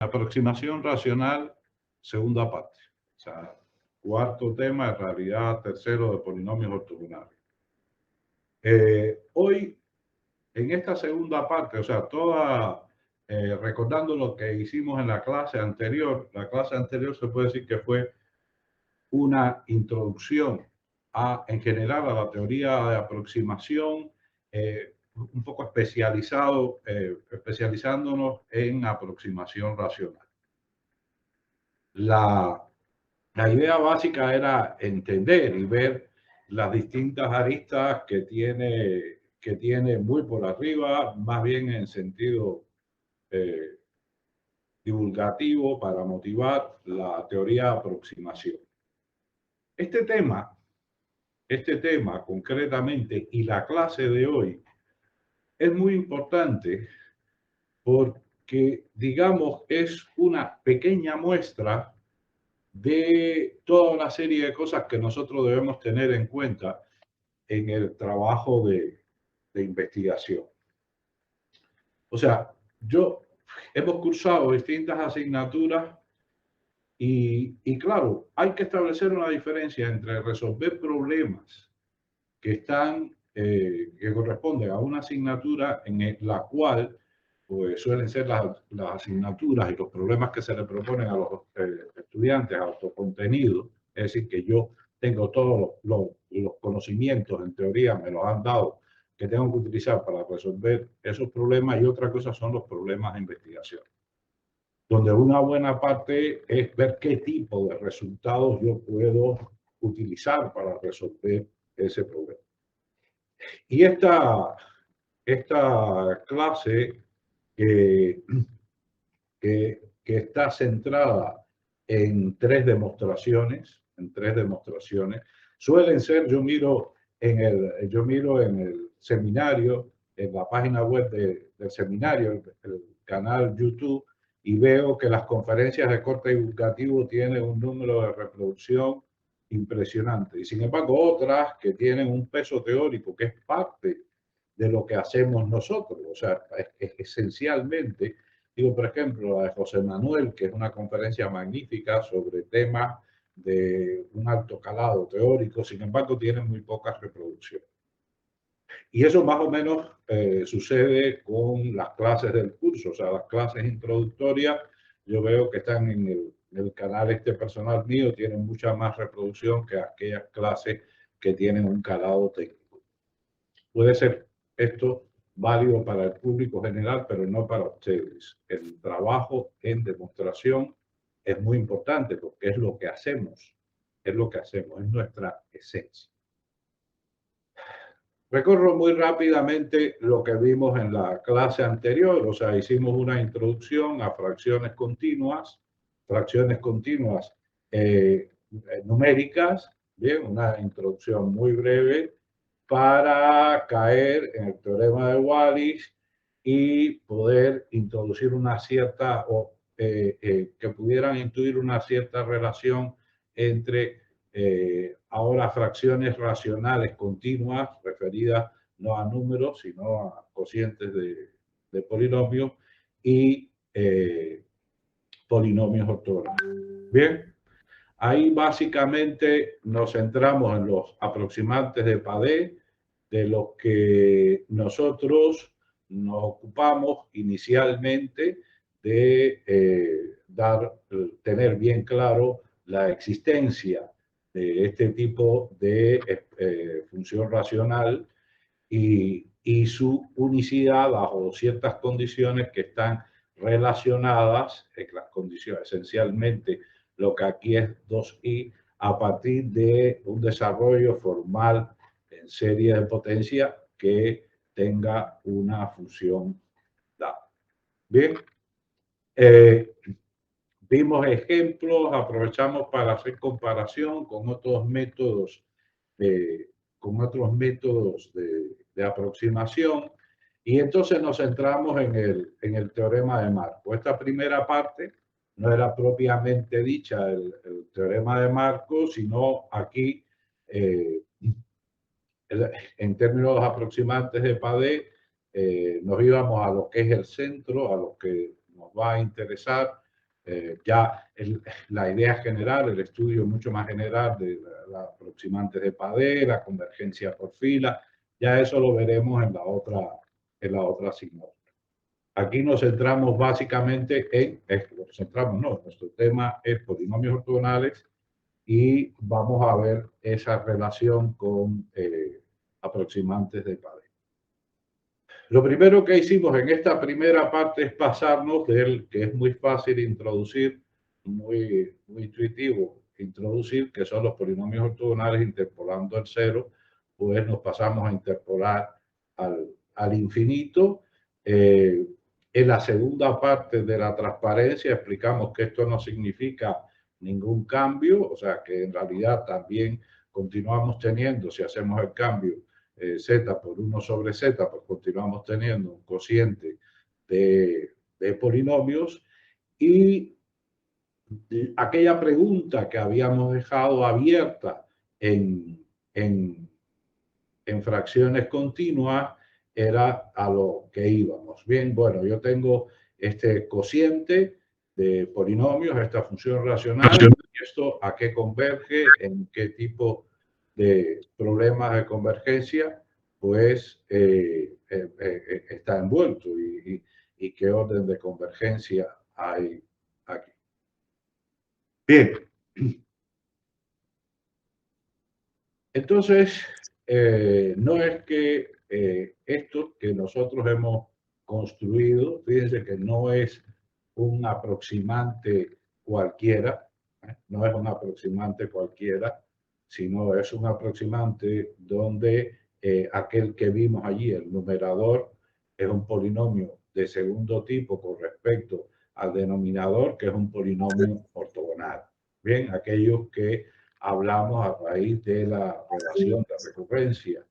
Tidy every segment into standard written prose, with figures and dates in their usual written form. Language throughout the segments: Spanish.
Aproximación racional, segunda parte. O sea, cuarto tema, en realidad tercero de polinomios ortogonales. Hoy, en esta segunda parte, o sea, recordando lo que hicimos en la clase anterior se puede decir que fue una introducción en general a la teoría de aproximación, un poco especializándonos en aproximación racional. La idea básica era entender y ver las distintas aristas que tiene muy por arriba, más bien en sentido divulgativo para motivar la teoría de aproximación. Este tema concretamente y la clase de hoy es muy importante porque, digamos, es una pequeña muestra de toda una serie de cosas que nosotros debemos tener en cuenta en el trabajo de investigación. O sea, hemos cursado distintas asignaturas y claro, hay que establecer una diferencia entre resolver problemas que corresponden a una asignatura en la cual pues, suelen ser las asignaturas y los problemas que se le proponen a los estudiantes autocontenidos, es decir, que yo tengo todos los conocimientos, en teoría me los han dado, que tengo que utilizar para resolver esos problemas, y otra cosa son los problemas de investigación, donde una buena parte es ver qué tipo de resultados yo puedo utilizar para resolver ese problema. Y esta clase que está centrada en tres demostraciones, suelen ser, yo miro en el seminario, en la página web del seminario, el canal YouTube, y veo que las conferencias de corte divulgativo tienen un número de reproducción impresionante. Y sin embargo, otras que tienen un peso teórico que es parte de lo que hacemos nosotros. O sea, esencialmente, digo, por ejemplo, la de José Manuel, que es una conferencia magnífica sobre temas de un alto calado teórico, sin embargo, tiene muy pocas reproducciones. Y eso más o menos sucede con las clases del curso, o sea, las clases introductorias, yo veo que están en el canal personal mío, tienen mucha más reproducción que aquellas clases que tienen un calado técnico. Puede ser esto válido para el público general, pero no para ustedes. El trabajo en demostración es muy importante porque es lo que hacemos, es nuestra esencia. Recorro muy rápidamente lo que vimos en la clase anterior, o sea, hicimos una introducción a fracciones continuas numéricas, bien, una introducción muy breve para caer en el teorema de Wallis y poder introducir que pudieran intuir una cierta relación entre ahora fracciones racionales continuas referidas no a números, sino a cocientes de polinomios y polinomios ortogonales. Bien, ahí básicamente nos centramos en los aproximantes de Padé, de los que nosotros nos ocupamos inicialmente de tener bien claro la existencia de este tipo de función racional y su unicidad bajo ciertas condiciones que están relacionadas, las condiciones esencialmente lo que aquí es 2i, a partir de un desarrollo formal en serie de potencia que tenga una función dada. Bien, vimos ejemplos, aprovechamos para hacer comparación con otros métodos de aproximación, y entonces nos centramos en el teorema de Marco. Esta primera parte no era propiamente dicha el teorema de Marco, sino aquí, en términos de aproximantes de Padé, nos íbamos a lo que es el centro, a lo que nos va a interesar, la idea general, el estudio mucho más general de la aproximante de Padé, la convergencia por fila, ya eso lo veremos en la otra asignatura. Aquí nos centramos básicamente nuestro tema es polinomios ortogonales y vamos a ver esa relación con aproximantes de Padé. Lo primero que hicimos en esta primera parte es pasarnos del que es muy fácil introducir, muy intuitivo introducir, que son los polinomios ortogonales interpolando el cero, pues nos pasamos a interpolar al infinito. En la segunda parte de la transparencia explicamos que esto no significa ningún cambio, o sea que en realidad también continuamos teniendo, si hacemos el cambio, z por 1 sobre z, pues continuamos teniendo un cociente de polinomios. Y aquella pregunta que habíamos dejado abierta en fracciones continuas era a lo que íbamos. Bien, bueno, yo tengo este cociente de polinomios, esta función racional, y esto a qué converge, en qué tipo de problemas de convergencia, pues está envuelto y qué orden de convergencia hay aquí. Bien. Entonces, no es que esto que nosotros hemos construido, fíjense que no es un aproximante cualquiera, no es un aproximante cualquiera, sino es un aproximante donde aquel que vimos allí, el numerador, es un polinomio de segundo tipo con respecto al denominador, que es un polinomio ortogonal. Bien, aquellos que hablamos a raíz de la relación de recurrencia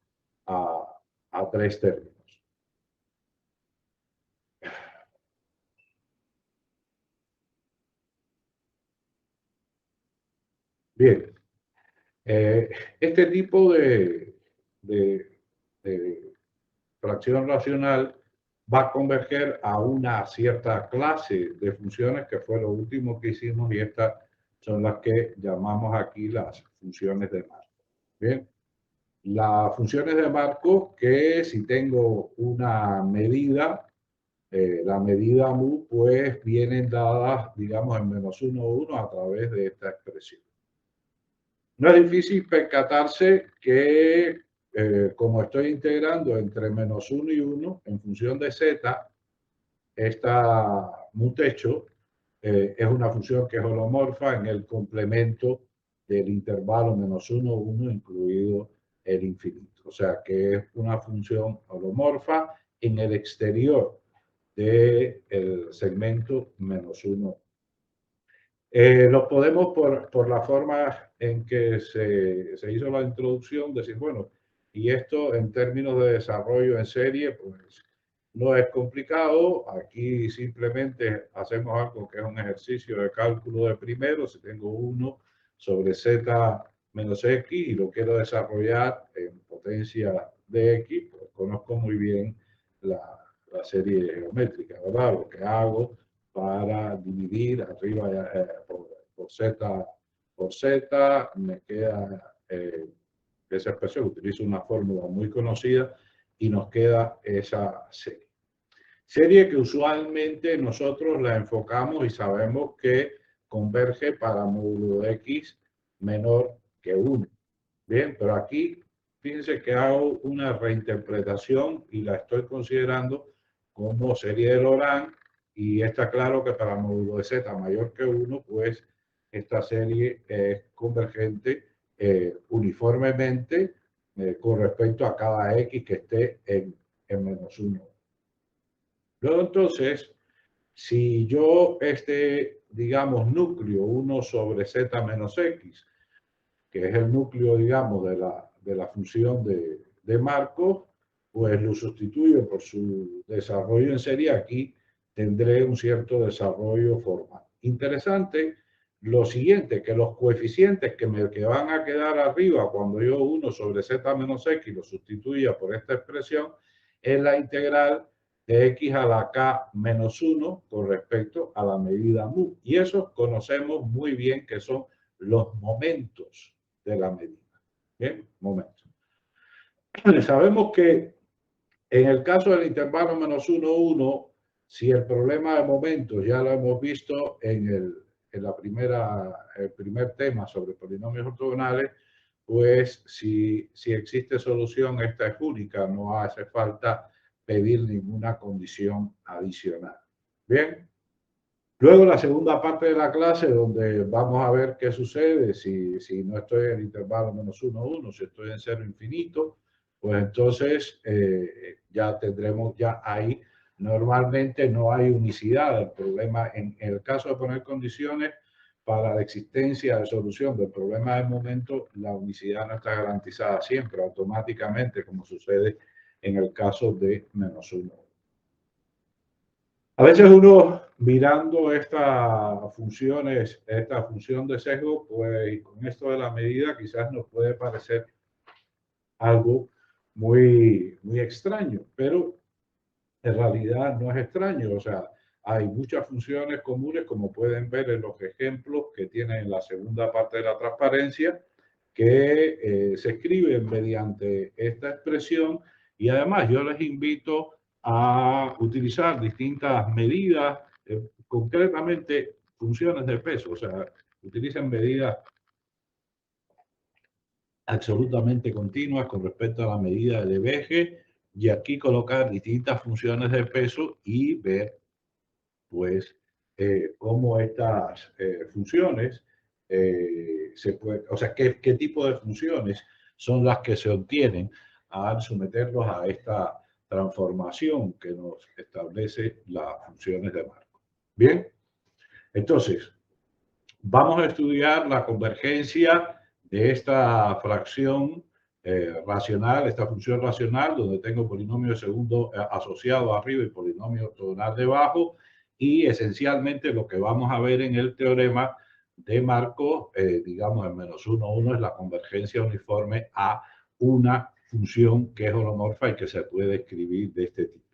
a tres términos. Bien, este tipo de fracción racional va a converger a una cierta clase de funciones, que fue lo último que hicimos, y estas son las que llamamos aquí las funciones de Marco. Bien, las funciones de Marco, que si tengo una medida, la medida mu, pues vienen dadas, digamos, en -1, 1 a través de esta expresión. No es difícil percatarse que, como estoy integrando entre -1 y 1 en función de z, esta mu techo es una función que es holomorfa en el complemento del intervalo -1, 1, incluido el infinito. O sea que es una función holomorfa en el exterior del segmento -1. Lo podemos, por la forma en que se hizo la introducción, decir, bueno, y esto en términos de desarrollo en serie, pues no es complicado. Aquí simplemente hacemos algo que es un ejercicio de cálculo de primero. Si tengo 1 sobre z menos x y lo quiero desarrollar en potencia de x, pues conozco muy bien la serie geométrica, ¿verdad? Lo que hago para dividir arriba por z, me queda esa expresión, utilizo una fórmula muy conocida y nos queda esa serie. Serie que usualmente nosotros la enfocamos y sabemos que converge para módulo de x menor que 1. Bien, pero aquí fíjense que hago una reinterpretación y la estoy considerando como serie de Laurent, y está claro que para módulo de z mayor que 1, pues esta serie es convergente uniformemente con respecto a cada x que esté en -1. Luego entonces, si yo digamos, núcleo 1 sobre z menos x, que es el núcleo, digamos, de la función de Markov, pues lo sustituyo por su desarrollo en serie. Aquí tendré un cierto desarrollo formal. Interesante lo siguiente, que los coeficientes que van a quedar arriba cuando yo 1 sobre z menos x lo sustituya por esta expresión es la integral de x a la k menos 1 con respecto a la medida mu. Y eso conocemos muy bien que son los momentos de la medida. Bien, momentos. Sabemos que en el caso del intervalo menos 1, 1, si el problema de momentos ya lo hemos visto en el primer tema sobre polinomios ortogonales, pues si existe solución, esta es única, no hace falta pedir ninguna condición adicional. Bien. Luego la segunda parte de la clase, donde vamos a ver qué sucede si no estoy en el intervalo menos 1, 1, si estoy en cero infinito, pues entonces ya tendremos, ya ahí normalmente no hay unicidad. El problema, en el caso de poner condiciones para la existencia de solución del problema de momento, la unicidad no está garantizada siempre, automáticamente, como sucede en el caso de menos 1. A veces uno mirando esta función de sesgo, pues con esto de la medida quizás nos puede parecer algo muy extraño, pero en realidad no es extraño. O sea, hay muchas funciones comunes, como pueden ver en los ejemplos que tienen en la segunda parte de la transparencia, que se escriben mediante esta expresión, y además yo les invito a utilizar distintas medidas, concretamente funciones de peso, o sea, utilicen medidas absolutamente continuas con respecto a la medida de Lebesgue, y aquí colocar distintas funciones de peso y ver pues cómo estas funciones o sea, qué tipo de funciones son las que se obtienen al someterlos a esta transformación que nos establece las funciones de marco. Bien, entonces, vamos a estudiar la convergencia de esta fracción racional, esta función racional, donde tengo polinomio segundo asociado arriba y polinomio ortogonal debajo, y esencialmente lo que vamos a ver en el teorema de Marco, digamos en menos 1, 1, es la convergencia uniforme a una función que es holomorfa y que se puede escribir de este tipo.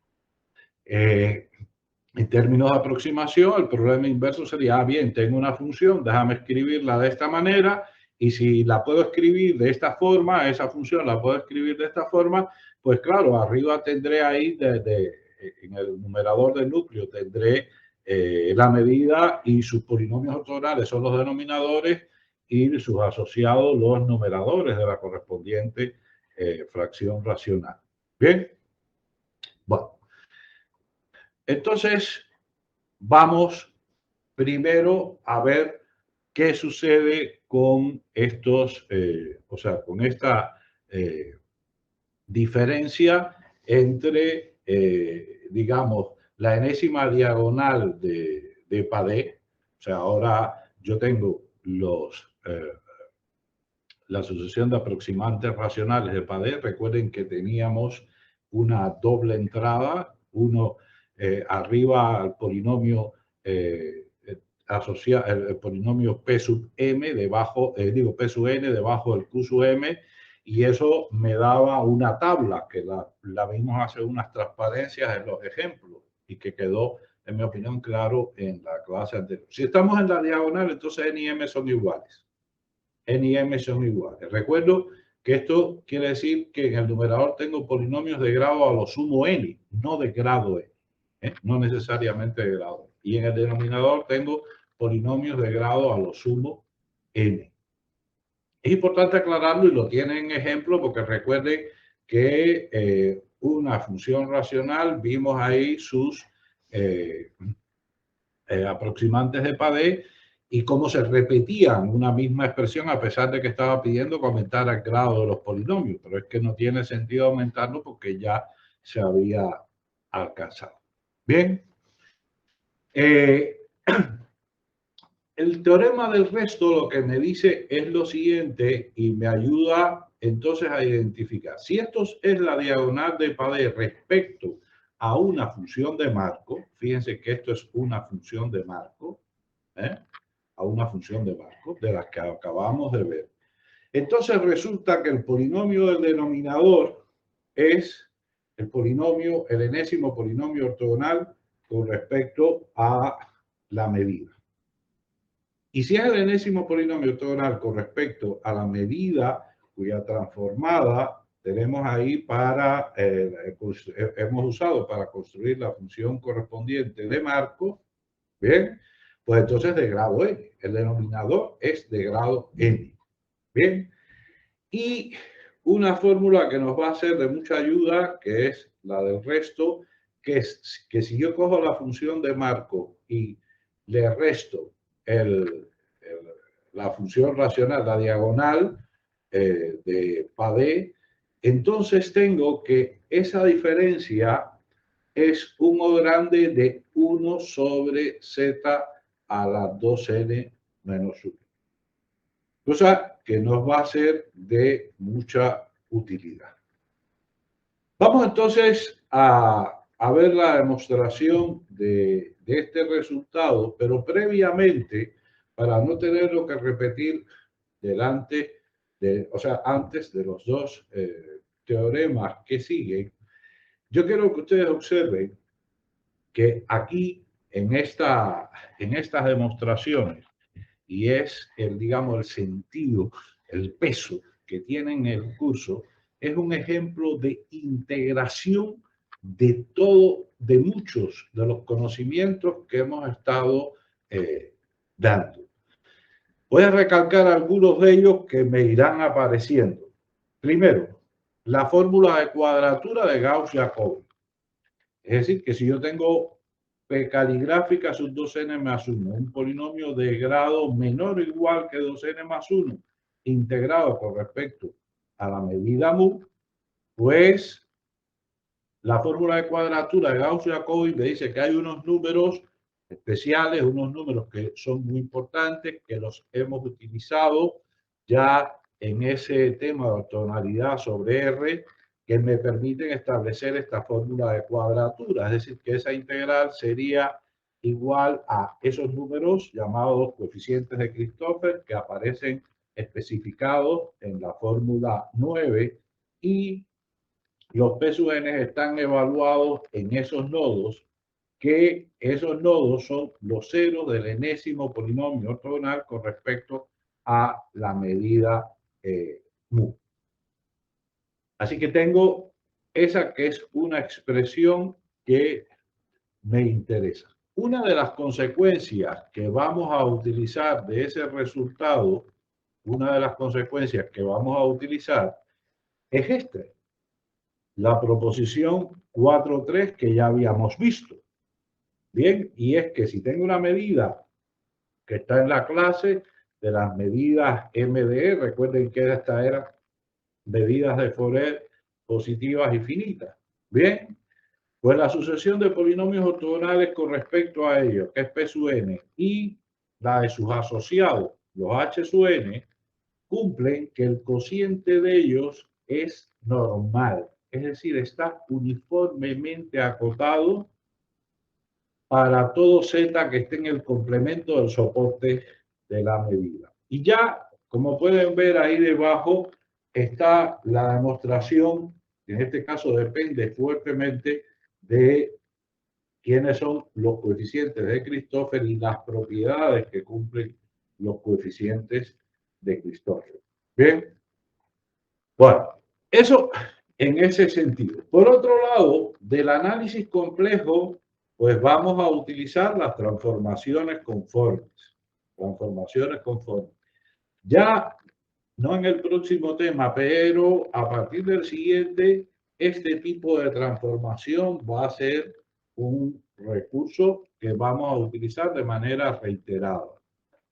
En términos de aproximación, el problema inverso sería, bien, tengo una función, déjame escribirla de esta manera, y si la puedo escribir de esta forma, esa función la puedo escribir de esta forma, pues claro, arriba tendré ahí, en el numerador del núcleo, tendré la medida y sus polinomios ortogonales son los denominadores y sus asociados los numeradores de la correspondiente fracción racional. Bien, bueno. Entonces, vamos primero a ver qué sucede con estos, o sea, con esta diferencia entre, digamos, la enésima diagonal de Padé. O sea, ahora yo tengo la sucesión de aproximantes racionales de Padé. Recuerden que teníamos una doble entrada, uno arriba al polinomio el polinomio P sub m, debajo, P sub n, debajo del Q sub m, y eso me daba una tabla que la vimos hacer unas transparencias en los ejemplos y que quedó, en mi opinión, claro en la clase anterior. Si estamos en la diagonal, entonces n y m son iguales. N y m son iguales. Recuerdo que esto quiere decir que en el numerador tengo polinomios de grado a lo sumo n, no de grado n, no necesariamente de grado. Y en el denominador tengo polinomios de grado a lo sumo n. Es importante aclararlo y lo tienen en ejemplo porque recuerden que una función racional, vimos ahí sus aproximantes de Padé y cómo se repetían una misma expresión a pesar de que estaba pidiendo que aumentara el grado de los polinomios, pero es que no tiene sentido aumentarlo porque ya se había alcanzado. Bien. El teorema del resto lo que me dice es lo siguiente y me ayuda entonces a identificar. Si esto es la diagonal de Padé respecto a una función de Marco, fíjense que esto es una función de Marco, a una función de Marco, de las que acabamos de ver. Entonces resulta que el polinomio del denominador es el polinomio, el enésimo polinomio ortogonal con respecto a la medida. Y si es el enésimo polinomio ortogonal con respecto a la medida cuya transformada tenemos ahí para, hemos usado para construir la función correspondiente de Markov, bien, pues entonces de grado n. El denominador es de grado n. Bien. Y una fórmula que nos va a ser de mucha ayuda, que es la del resto, que es que si yo cojo la función de Markov y le resto la función racional, la diagonal de PAD, entonces tengo que esa diferencia es un O grande de 1 sobre Z a la 2n menos 1. Cosa que nos va a ser de mucha utilidad. Vamos entonces a ver la demostración de este resultado, pero previamente, para no tenerlo que repetir delante o sea, antes de los dos teoremas que siguen, yo quiero que ustedes observen que aquí en estas demostraciones, y es digamos, el sentido, el peso que tiene en el curso, es un ejemplo de integración de de muchos de los conocimientos que hemos estado dando. Voy a recalcar algunos de ellos que me irán apareciendo. Primero, la fórmula de cuadratura de Gauss-Jacobi. Es decir, que si yo tengo P caligráfica sub 2n más 1, un polinomio de grado menor o igual que 2n más 1, integrado con respecto a la medida mu, pues la fórmula de cuadratura de Gauss-Jacobi me dice que hay unos números especiales, unos números que son muy importantes, que los hemos utilizado ya en ese tema de ortogonalidad sobre R, que me permiten establecer esta fórmula de cuadratura, es decir, que esa integral sería igual a esos números llamados coeficientes de Christoffel que aparecen especificados en la fórmula 9 y los P sub n están evaluados en esos nodos, que esos nodos son los ceros del enésimo polinomio ortogonal con respecto a la medida mu. Así que tengo esa que es una expresión que me interesa. Una de las consecuencias que vamos a utilizar de ese resultado, una de las consecuencias que vamos a utilizar es la proposición 4.3 que ya habíamos visto. Bien, y es que si tengo una medida que está en la clase de las medidas MDE, recuerden que esta era medidas de Fourier positivas y finitas. Bien, pues la sucesión de polinomios ortogonales con respecto a ellos, que es P sub n, y la de sus asociados, los H sub n, cumplen que el cociente de ellos es normal, es decir, está uniformemente acotado para todo Z que esté en el complemento del soporte de la medida. Y ya, como pueden ver ahí debajo, está la demostración, que en este caso depende fuertemente de quiénes son los coeficientes de Christoffel y las propiedades que cumplen los coeficientes de Christoffel. Bien, bueno, eso en ese sentido. Por otro lado, del análisis complejo, pues vamos a utilizar las transformaciones conformes. Transformaciones conformes. Ya no en el próximo tema, pero a partir del siguiente, este tipo de transformación va a ser un recurso que vamos a utilizar de manera reiterada.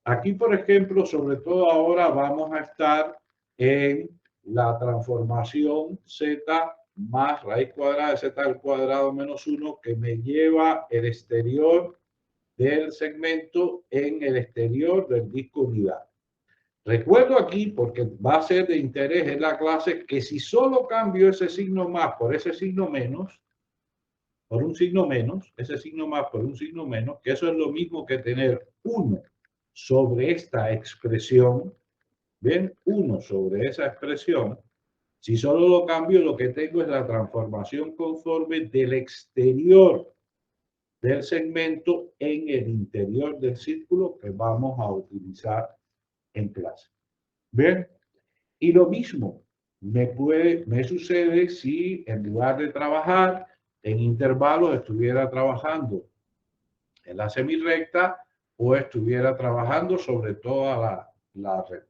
Aquí, por ejemplo, sobre todo ahora vamos a estar en la transformación z más raíz cuadrada de z al cuadrado menos 1 que me lleva el exterior del segmento en el exterior del disco unidad. Recuerdo aquí, porque va a ser de interés en la clase, que si solo cambio ese signo más por ese signo menos, por un signo menos, ese signo más por un signo menos, que eso es lo mismo que tener 1 sobre esta expresión, ¿ven? 1 sobre esa expresión, Si solo lo cambio, lo que tengo es la transformación conforme del exterior del segmento en el interior del círculo que vamos a utilizar en clase. ¿Bien? Y lo mismo me sucede si en lugar de trabajar en intervalos estuviera trabajando en la semirrecta o estuviera trabajando sobre toda la recta.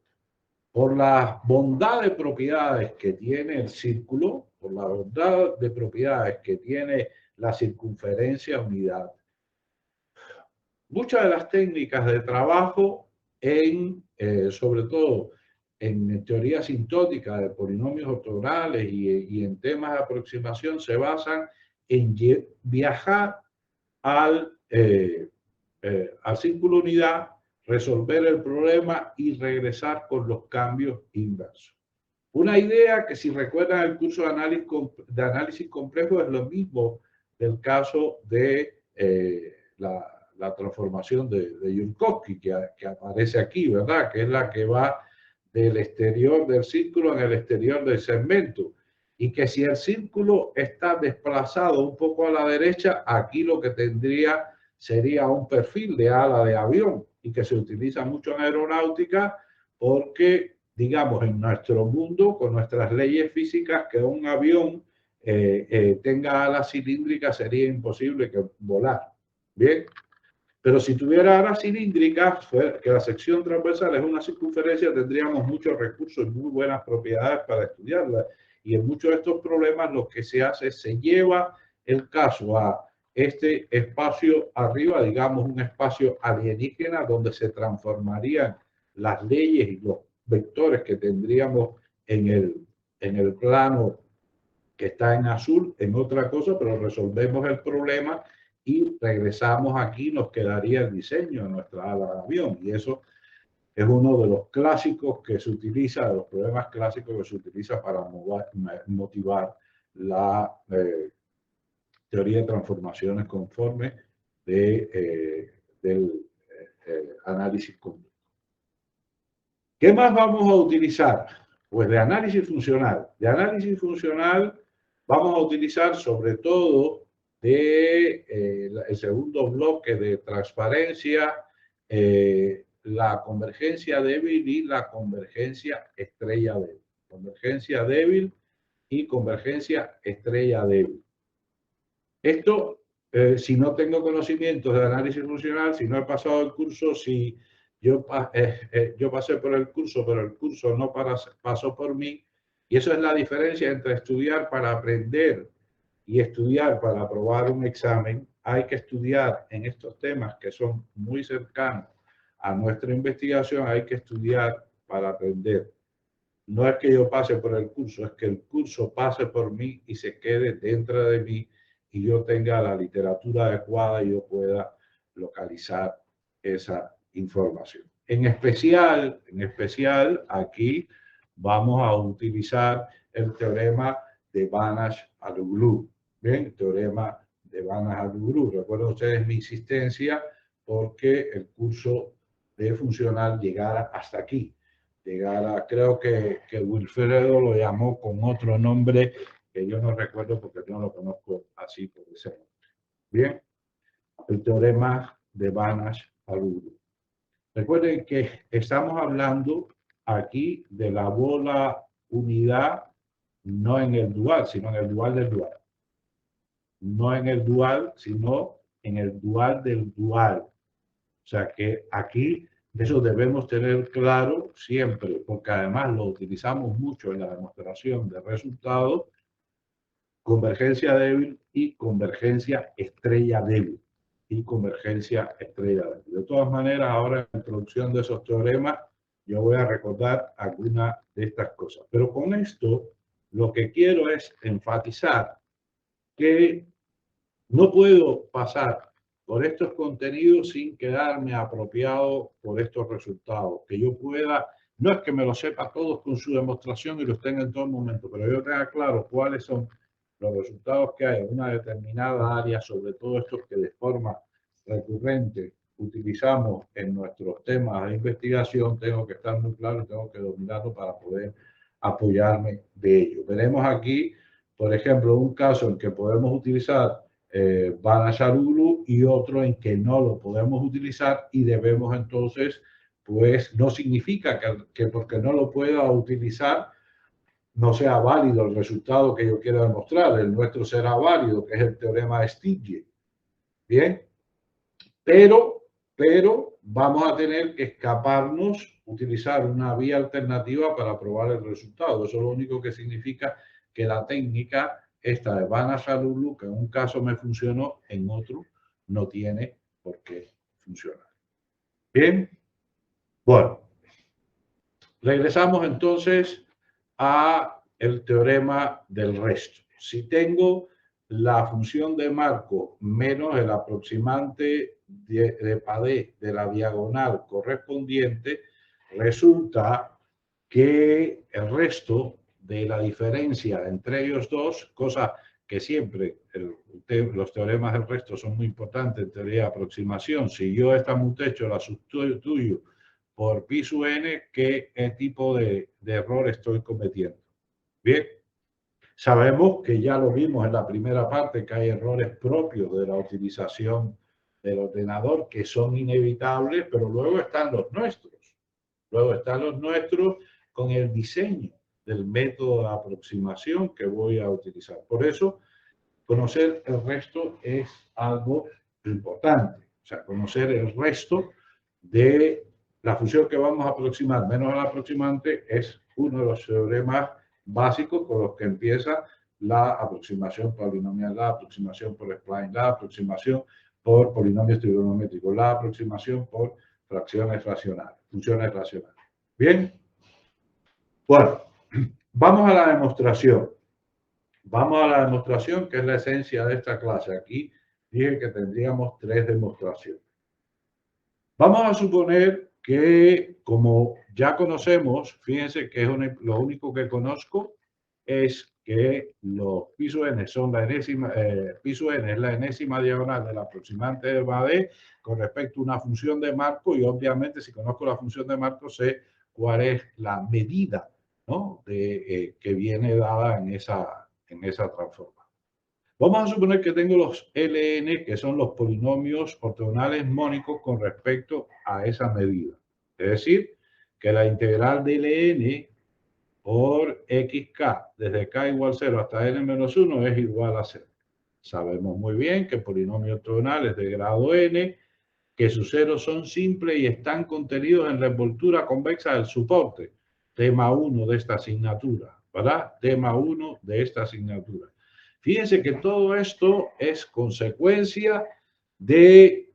Por la bondad de propiedades que tiene el círculo, por la bondad de propiedades que tiene la circunferencia unidad, muchas de las técnicas de trabajo sobre todo en teoría asintótica de polinomios ortogonales y en temas de aproximación se basan en viajar al círculo unidad, resolver el problema y regresar con los cambios inversos. Una idea que, si recuerdan el curso de análisis complejo, es lo mismo del caso de la transformación de Minkowski que aparece aquí, ¿verdad? Que es la que va del exterior del círculo en el exterior del segmento. Y que si el círculo está desplazado un poco a la derecha, aquí lo que tendría sería un perfil de ala de avión y que se utiliza mucho en aeronáutica porque, digamos, en nuestro mundo, con nuestras leyes físicas, que un avión tenga alas cilíndricas sería imposible que volar. Bien, pero si tuviera alas cilíndricas, que la sección transversal es una circunferencia, tendríamos muchos recursos y muy buenas propiedades para estudiarla. Y en muchos de estos problemas lo que se hace es se lleva el caso a este espacio arriba, digamos un espacio alienígena donde se transformarían las leyes y los vectores que tendríamos en el plano que está en azul en otra cosa, pero resolvemos el problema y regresamos aquí, nos quedaría el diseño de nuestra ala de avión. Y eso es uno de los clásicos que se utiliza, de los problemas clásicos que se utiliza para motivar la teoría de transformaciones conforme del análisis complejo. ¿Qué más vamos a utilizar? Pues de análisis funcional. De análisis funcional vamos a utilizar sobre todo el segundo bloque de transparencia, la convergencia débil y la convergencia estrella débil. Convergencia débil y convergencia estrella débil. Esto, si no tengo conocimientos de análisis funcional, si no he pasado el curso, si yo pasé por el curso, pero el curso no pasó por mí, y eso es la diferencia entre estudiar para aprender y estudiar para aprobar un examen. Hay que estudiar en estos temas que son muy cercanos a nuestra investigación, hay que estudiar para aprender. No es que yo pase por el curso, es que el curso pase por mí y se quede dentro de mí y yo tenga la literatura adecuada y yo pueda localizar esa información. En especial, aquí vamos a utilizar el teorema de Banach-Aruglu. Bien, el teorema de Banach-Aruglu. Recuerden ustedes mi insistencia porque el curso de funcional llegara hasta aquí. Creo que Wilfredo lo llamó con otro nombre que yo no recuerdo porque no lo conozco así por ese nombre. Bien, el teorema de Banach-Aruglu. Recuerden que estamos hablando aquí de la bola unidad, no en el dual, sino en el dual del dual. No en el dual, sino en el dual del dual. O sea que aquí eso debemos tener claro siempre, porque además lo utilizamos mucho en la demostración de resultados, convergencia débil y convergencia estrella débil. Y convergencia estrella débil. De todas maneras, ahora en la introducción de esos teoremas, yo voy a recordar algunas de estas cosas. Pero con esto, lo que quiero es enfatizar que no puedo pasar por estos contenidos sin quedarme apropiado por estos resultados. Que yo pueda, no es que me lo sepa todos con su demostración y los tenga en todo momento, pero yo tenga claro cuáles son los resultados que hay en una determinada área, sobre todo estos que de forma recurrente utilizamos en nuestros temas de investigación, tengo que estar muy claro, tengo que dominarlo para poder apoyarme de ello. Veremos aquí, por ejemplo, un caso en que podemos utilizar Banacharulu y otro en que no lo podemos utilizar y debemos entonces, pues no significa que porque no lo pueda utilizar no sea válido el resultado que yo quiero demostrar. El nuestro será válido, que es el teorema de Stiglitz. Bien, pero vamos a tener que escaparnos, utilizar una vía alternativa para probar el resultado. Eso es lo único que significa que la técnica esta de Banacharulu, que en un caso me funcionó, en otro no tiene por qué funcionar. Bien, bueno, regresamos entonces a el teorema del resto. Si tengo la función de marco menos el aproximante de Padé de la diagonal correspondiente, resulta que el resto de la diferencia entre ellos dos, cosa que siempre los teoremas del resto son muy importantes en teoría de aproximación. Si yo esta mutecho la sustituyo por pi sub n, ¿qué tipo de error estoy cometiendo? Bien, sabemos que ya lo vimos en la primera parte, que hay errores propios de la utilización del ordenador que son inevitables, pero luego están los nuestros. Luego están los nuestros con el diseño del método de aproximación que voy a utilizar. Por eso, conocer el resto es algo importante. O sea, conocer el resto de la función que vamos a aproximar menos el aproximante es uno de los teoremas básicos con los que empieza la aproximación polinomial, la aproximación por spline, la aproximación por polinomios trigonométricos, la aproximación por fracciones racionales, funciones racionales. Bien, bueno, vamos a la demostración. Vamos a la demostración, que es la esencia de esta clase. Aquí dije que tendríamos 3 demostraciones. Vamos a suponer que, como ya conocemos, fíjense que lo único que conozco es que los pi sub n son la enésima, pi sub n es la enésima diagonal del aproximante de Padé con respecto a una función de marco, y obviamente si conozco la función de marco sé cuál es la medida, ¿no?, que viene dada en esa transformación. Vamos a suponer que tengo los Ln, que son los polinomios ortogonales mónicos con respecto a esa medida. Es decir, que la integral de Ln por xk desde k igual 0 hasta n menos 1 es igual a 0. Sabemos muy bien que polinomios ortogonales de grado n, que sus ceros son simples y están contenidos en la envoltura convexa del soporte. Tema 1 de esta asignatura, ¿verdad? Tema 1 de esta asignatura. Fíjense que todo esto es consecuencia de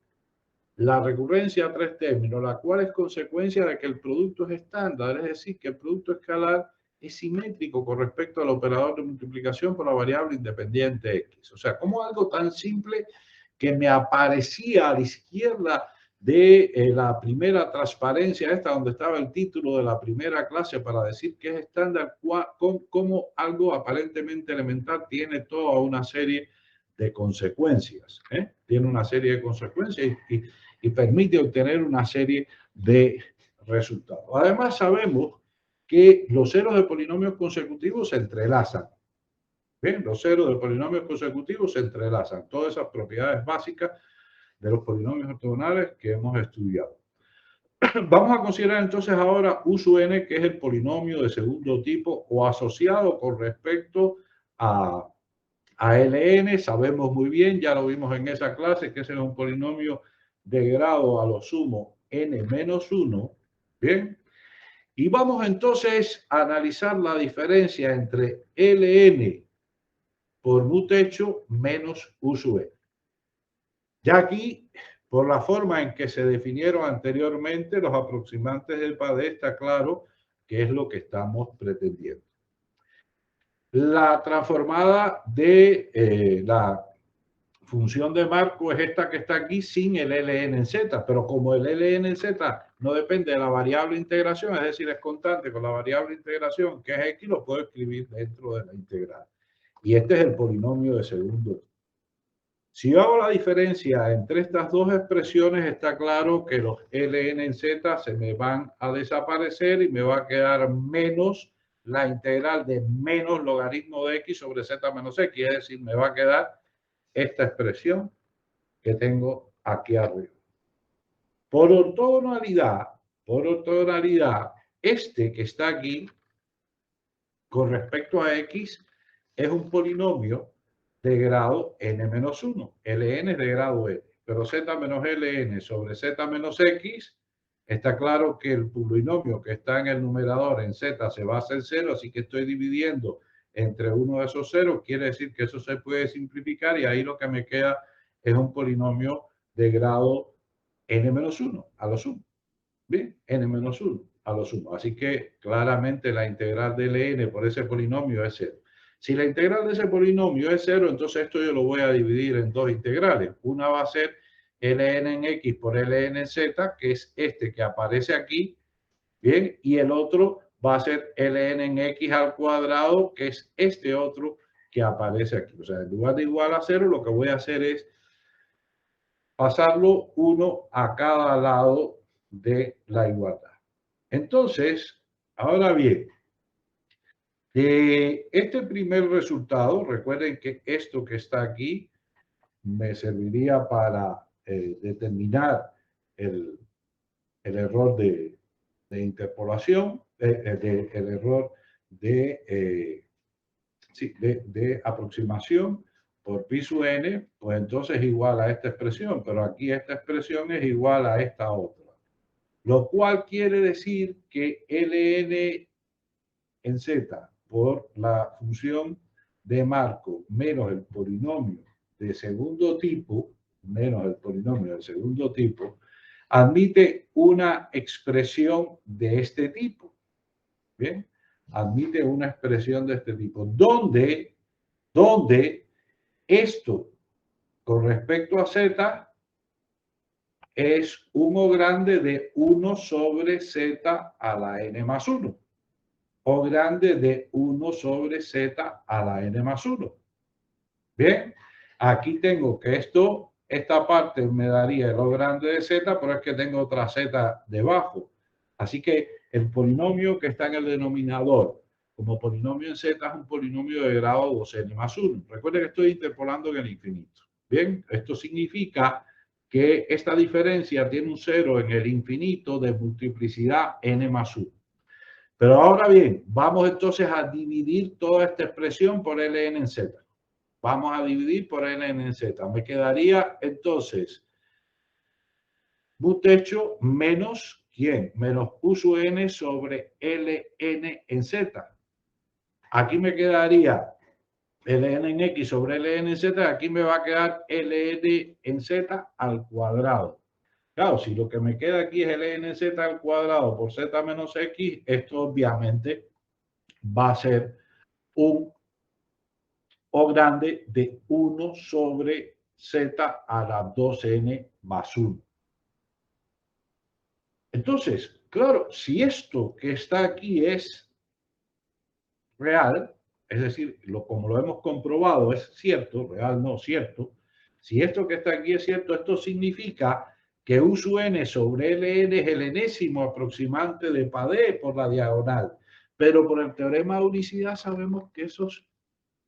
la recurrencia a 3 términos, la cual es consecuencia de que el producto es estándar, es decir, que el producto escalar es simétrico con respecto al operador de multiplicación por la variable independiente x. O sea, como algo tan simple que me aparecía a la izquierda de la primera transparencia, esta donde estaba el título de la primera clase para decir que es estándar, como algo aparentemente elemental tiene toda una serie de consecuencias. Tiene una serie de consecuencias y permite obtener una serie de resultados. Además, sabemos que los ceros de polinomios consecutivos se entrelazan. Bien, los ceros de polinomios consecutivos se entrelazan. Todas esas propiedades básicas de los polinomios ortogonales que hemos estudiado. Vamos a considerar entonces ahora U sub n, que es el polinomio de segundo tipo o asociado con respecto a Ln. Sabemos muy bien, ya lo vimos en esa clase, que ese es un polinomio de grado a lo sumo n menos 1. Bien. Y vamos entonces a analizar la diferencia entre Ln por mu techo menos U sub n. Ya aquí, por la forma en que se definieron anteriormente los aproximantes del Padé, está claro qué es lo que estamos pretendiendo. La transformada de la función de marco es esta que está aquí sin el Ln en z, pero como el Ln en z no depende de la variable integración, es decir, es constante con la variable integración, que es x, lo puedo escribir dentro de la integral. Y este es el polinomio de segundo tipo. Si yo hago la diferencia entre estas dos expresiones, está claro que los Ln en z se me van a desaparecer y me va a quedar menos la integral de menos logaritmo de x sobre z menos x, es decir, me va a quedar esta expresión que tengo aquí arriba. Por ortogonalidad, este que está aquí, con respecto a x, es un polinomio de grado n-1. Ln es de grado n, pero z menos ln sobre z menos x, está claro que el polinomio que está en el numerador en z se basa en 0, así que estoy dividiendo entre uno de esos ceros, quiere decir que eso se puede simplificar y ahí lo que me queda es un polinomio de grado n-1 a lo sumo. Bien, n-1 a lo sumo. Así que claramente la integral de Ln por ese polinomio es 0. Si la integral de ese polinomio es 0, entonces esto yo lo voy a dividir en dos integrales. Una va a ser Ln en x por Ln en z, que es este que aparece aquí, bien, y el otro va a ser Ln en x al cuadrado, que es este otro que aparece aquí. O sea, en lugar de igual a 0, lo que voy a hacer es pasarlo uno a cada lado de la igualdad. Entonces, ahora bien, de este primer resultado, recuerden que esto que está aquí me serviría para determinar el error de interpolación, el error de aproximación por pi sub n, pues entonces es igual a esta expresión, pero aquí esta expresión es igual a esta otra. Lo cual quiere decir que Ln en z por la función de Markov menos el polinomio de segundo tipo, admite una expresión de este tipo. Bien, admite una expresión de este tipo, donde esto con respecto a z es 1 grande de 1 sobre z a la n más 1. O grande de 1 sobre z a la n más 1. Bien, aquí tengo que esta parte me daría el O grande de z, pero es que tengo otra z debajo. Así que el polinomio que está en el denominador como polinomio en z es un polinomio de grado 2n más 1. Recuerden que estoy interpolando en el infinito. Bien, esto significa que esta diferencia tiene un 0 en el infinito de multiplicidad n más 1. Pero ahora bien, vamos entonces a dividir toda esta expresión por Ln en z. Vamos a dividir por Ln en z. Me quedaría entonces mu techo menos, ¿quién? Menos u sub n sobre Ln en z. Aquí me quedaría Ln en x sobre Ln en z. Aquí me va a quedar Ln en z al cuadrado. Claro, si lo que me queda aquí es Ln en z al cuadrado por z menos x, esto obviamente va a ser un O grande de 1 sobre z a la 2n más 1. Entonces, claro, si esto que está aquí es real, es decir, como lo hemos comprobado es cierto, real no cierto, si esto que está aquí es cierto, esto significa que U sub n sobre Ln es el enésimo aproximante de Padé por la diagonal. Pero por el teorema de unicidad sabemos que esos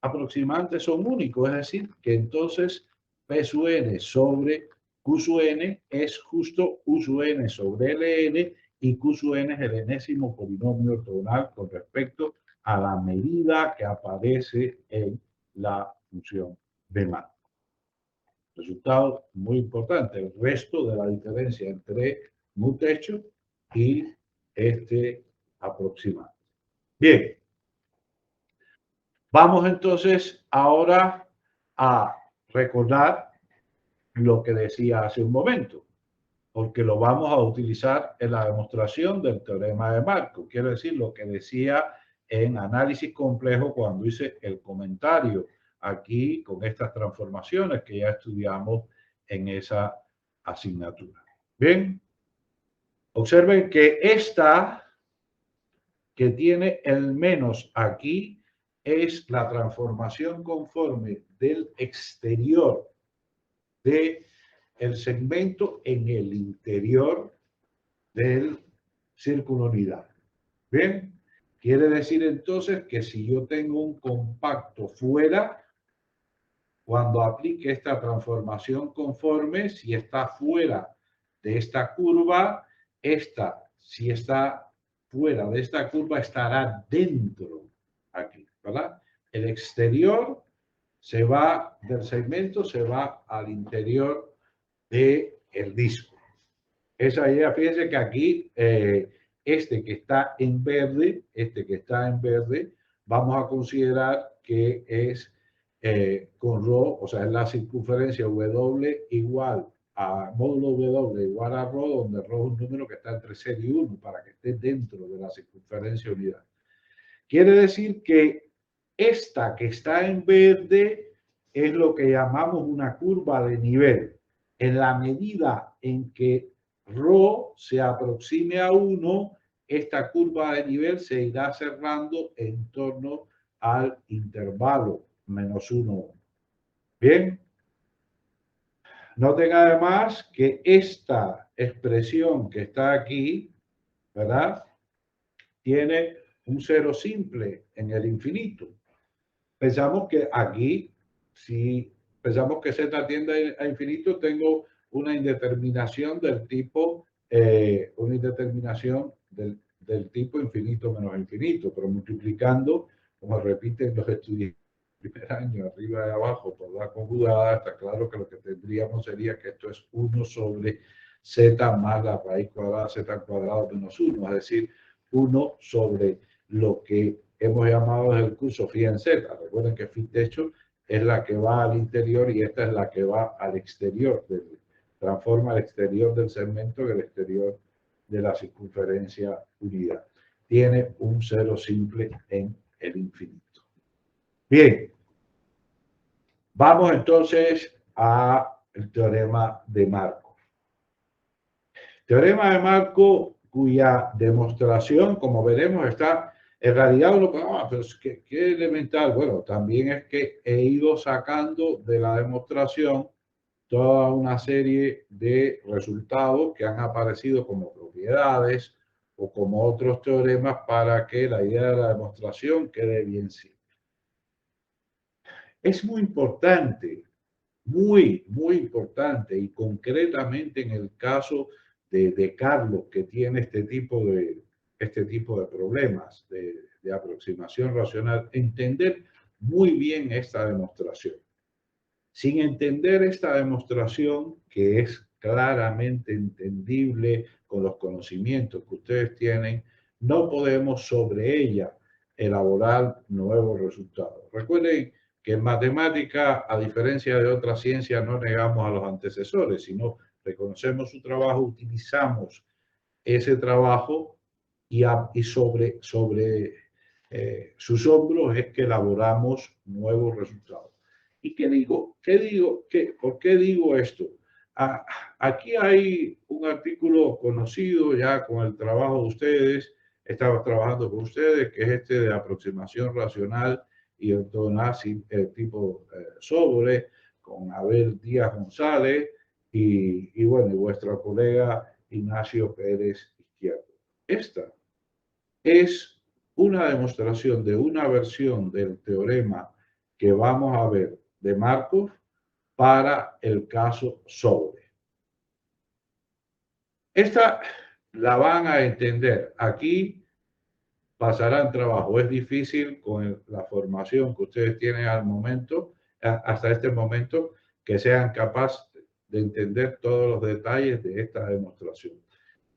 aproximantes son únicos, es decir, que entonces P sub n sobre Q sub n es justo U sub n sobre Ln y Q sub n es el enésimo polinomio ortogonal con respecto a la medida que aparece en la función de Markov. Resultado muy importante, el resto de la diferencia entre mu techo y este aproximante. Bien. Vamos entonces ahora a recordar lo que decía hace un momento, porque lo vamos a utilizar en la demostración del teorema de Markov. Quiero decir lo que decía en análisis complejo cuando hice el comentario aquí con estas transformaciones que ya estudiamos en esa asignatura. Bien, observen que esta que tiene el menos aquí es la transformación conforme del exterior del segmento en el interior del círculo unidad. ¿Bien? Quiere decir entonces que si yo tengo un compacto fuera, cuando aplique esta transformación conforme, si está fuera de esta curva, si está fuera de esta curva, estará dentro aquí, ¿verdad? El exterior se va del segmento, se va al interior del disco. Esa idea, fíjense que aquí, este que está en verde, vamos a considerar que es con ρ, o sea, es la circunferencia W igual a módulo W igual a ρ, donde ρ es un número que está entre 0 y 1 para que esté dentro de la circunferencia unidad. Quiere decir que esta que está en verde es lo que llamamos una curva de nivel. En la medida en que ρ se aproxime a 1, esta curva de nivel se irá cerrando en torno al intervalo -1. Bien, noten además que esta expresión que está aquí, ¿verdad? Tiene un cero simple en el infinito. Pensamos que aquí, si pensamos que z tiende a infinito, tengo una indeterminación del tipo, del tipo infinito menos infinito, pero multiplicando, como repiten los estudiantes del primer año, arriba y abajo, por la conjugada, está claro que lo que tendríamos sería que esto es 1 sobre z más la raíz cuadrada z al cuadrado menos 1, es decir, 1 sobre lo que hemos llamado desde el curso phi en z. Recuerden que phi techo es la que va al interior y esta es la que va al exterior. Transforma el exterior del segmento en el exterior de la circunferencia unidad. Tiene un cero simple en el infinito. Bien, vamos entonces al teorema de Markov. Teorema de Markov, cuya demostración, como veremos, está en realidad uno, pero ¿qué elemental? Bueno, también es que he ido sacando de la demostración toda una serie de resultados que han aparecido como propiedades o como otros teoremas para que la idea de la demostración quede bien simple. Es muy importante, muy importante, y concretamente en el caso de Carlos, que tiene este tipo de problemas de aproximación racional, entender muy bien esta demostración. Sin entender esta demostración, que es claramente entendible con los conocimientos que ustedes tienen, no podemos sobre ella elaborar nuevos resultados. Recuerden que en matemática, a diferencia de otras ciencias, no negamos a los antecesores, sino reconocemos su trabajo, utilizamos ese trabajo y sobre sus hombros es que elaboramos nuevos resultados. ¿Y qué digo? ¿Por qué digo esto? Aquí hay un artículo conocido ya con el trabajo de ustedes, estaba trabajando con ustedes, que es este de aproximación racional y ortogonal tipo sobre, con Abel Díaz González y bueno, y vuestro colega Ignacio Pérez Izquierdo. Esta es una demostración de una versión del teorema que vamos a ver de Markov para el caso sobre. Esta la van a entender. Aquí pasarán trabajo. Es difícil con la formación que ustedes tienen al momento, hasta este momento, que sean capaces de entender todos los detalles de esta demostración.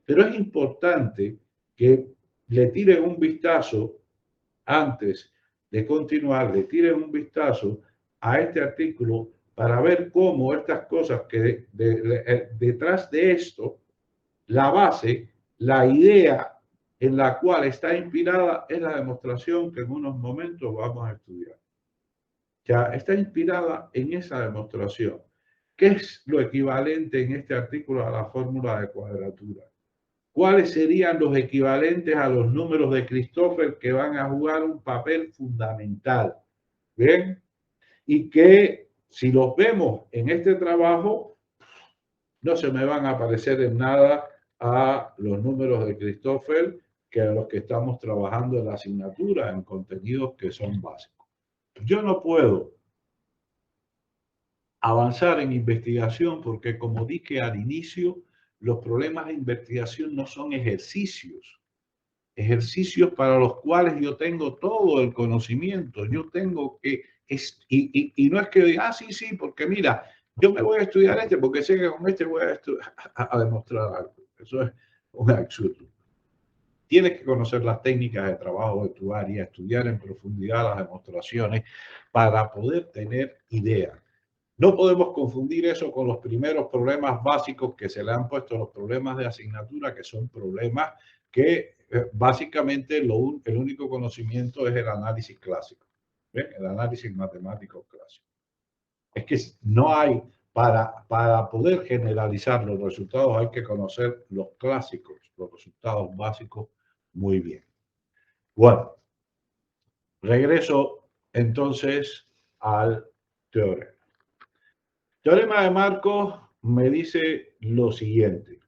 Pero es importante que le tiren un vistazo antes de continuar, le tiren un vistazo a este artículo para ver cómo estas cosas que detrás de esto, la base, la idea en la cual está inspirada es la demostración que en unos momentos vamos a estudiar. Ya está inspirada en esa demostración. ¿Qué es lo equivalente en este artículo a la fórmula de cuadratura? ¿Cuáles serían los equivalentes a los números de Christoffel que van a jugar un papel fundamental? ¿Bien? Y que si los vemos en este trabajo, no se me van a parecer en nada a los números de Christoffel que los que estamos trabajando en la asignatura en contenidos que son básicos. Yo no puedo avanzar en investigación porque, como dije al inicio, los problemas de investigación no son ejercicios para los cuales yo tengo todo el conocimiento. Yo tengo que, y no es que diga, ah, sí, sí, porque mira, yo me voy a estudiar este porque sé que con este voy a demostrar algo. Eso es un absurdo. Tienes que conocer las técnicas de trabajo de tu área, estudiar en profundidad las demostraciones para poder tener ideas. No podemos confundir eso con los primeros problemas básicos que se le han puesto, los problemas de asignatura, que son problemas que básicamente el único conocimiento es el análisis clásico, ¿ven? El análisis matemático clásico. Es que no hay, para poder generalizar los resultados hay que conocer los clásicos, los resultados básicos muy bien. Bueno, regreso entonces al teorema. Teorema de Markov me dice lo siguiente.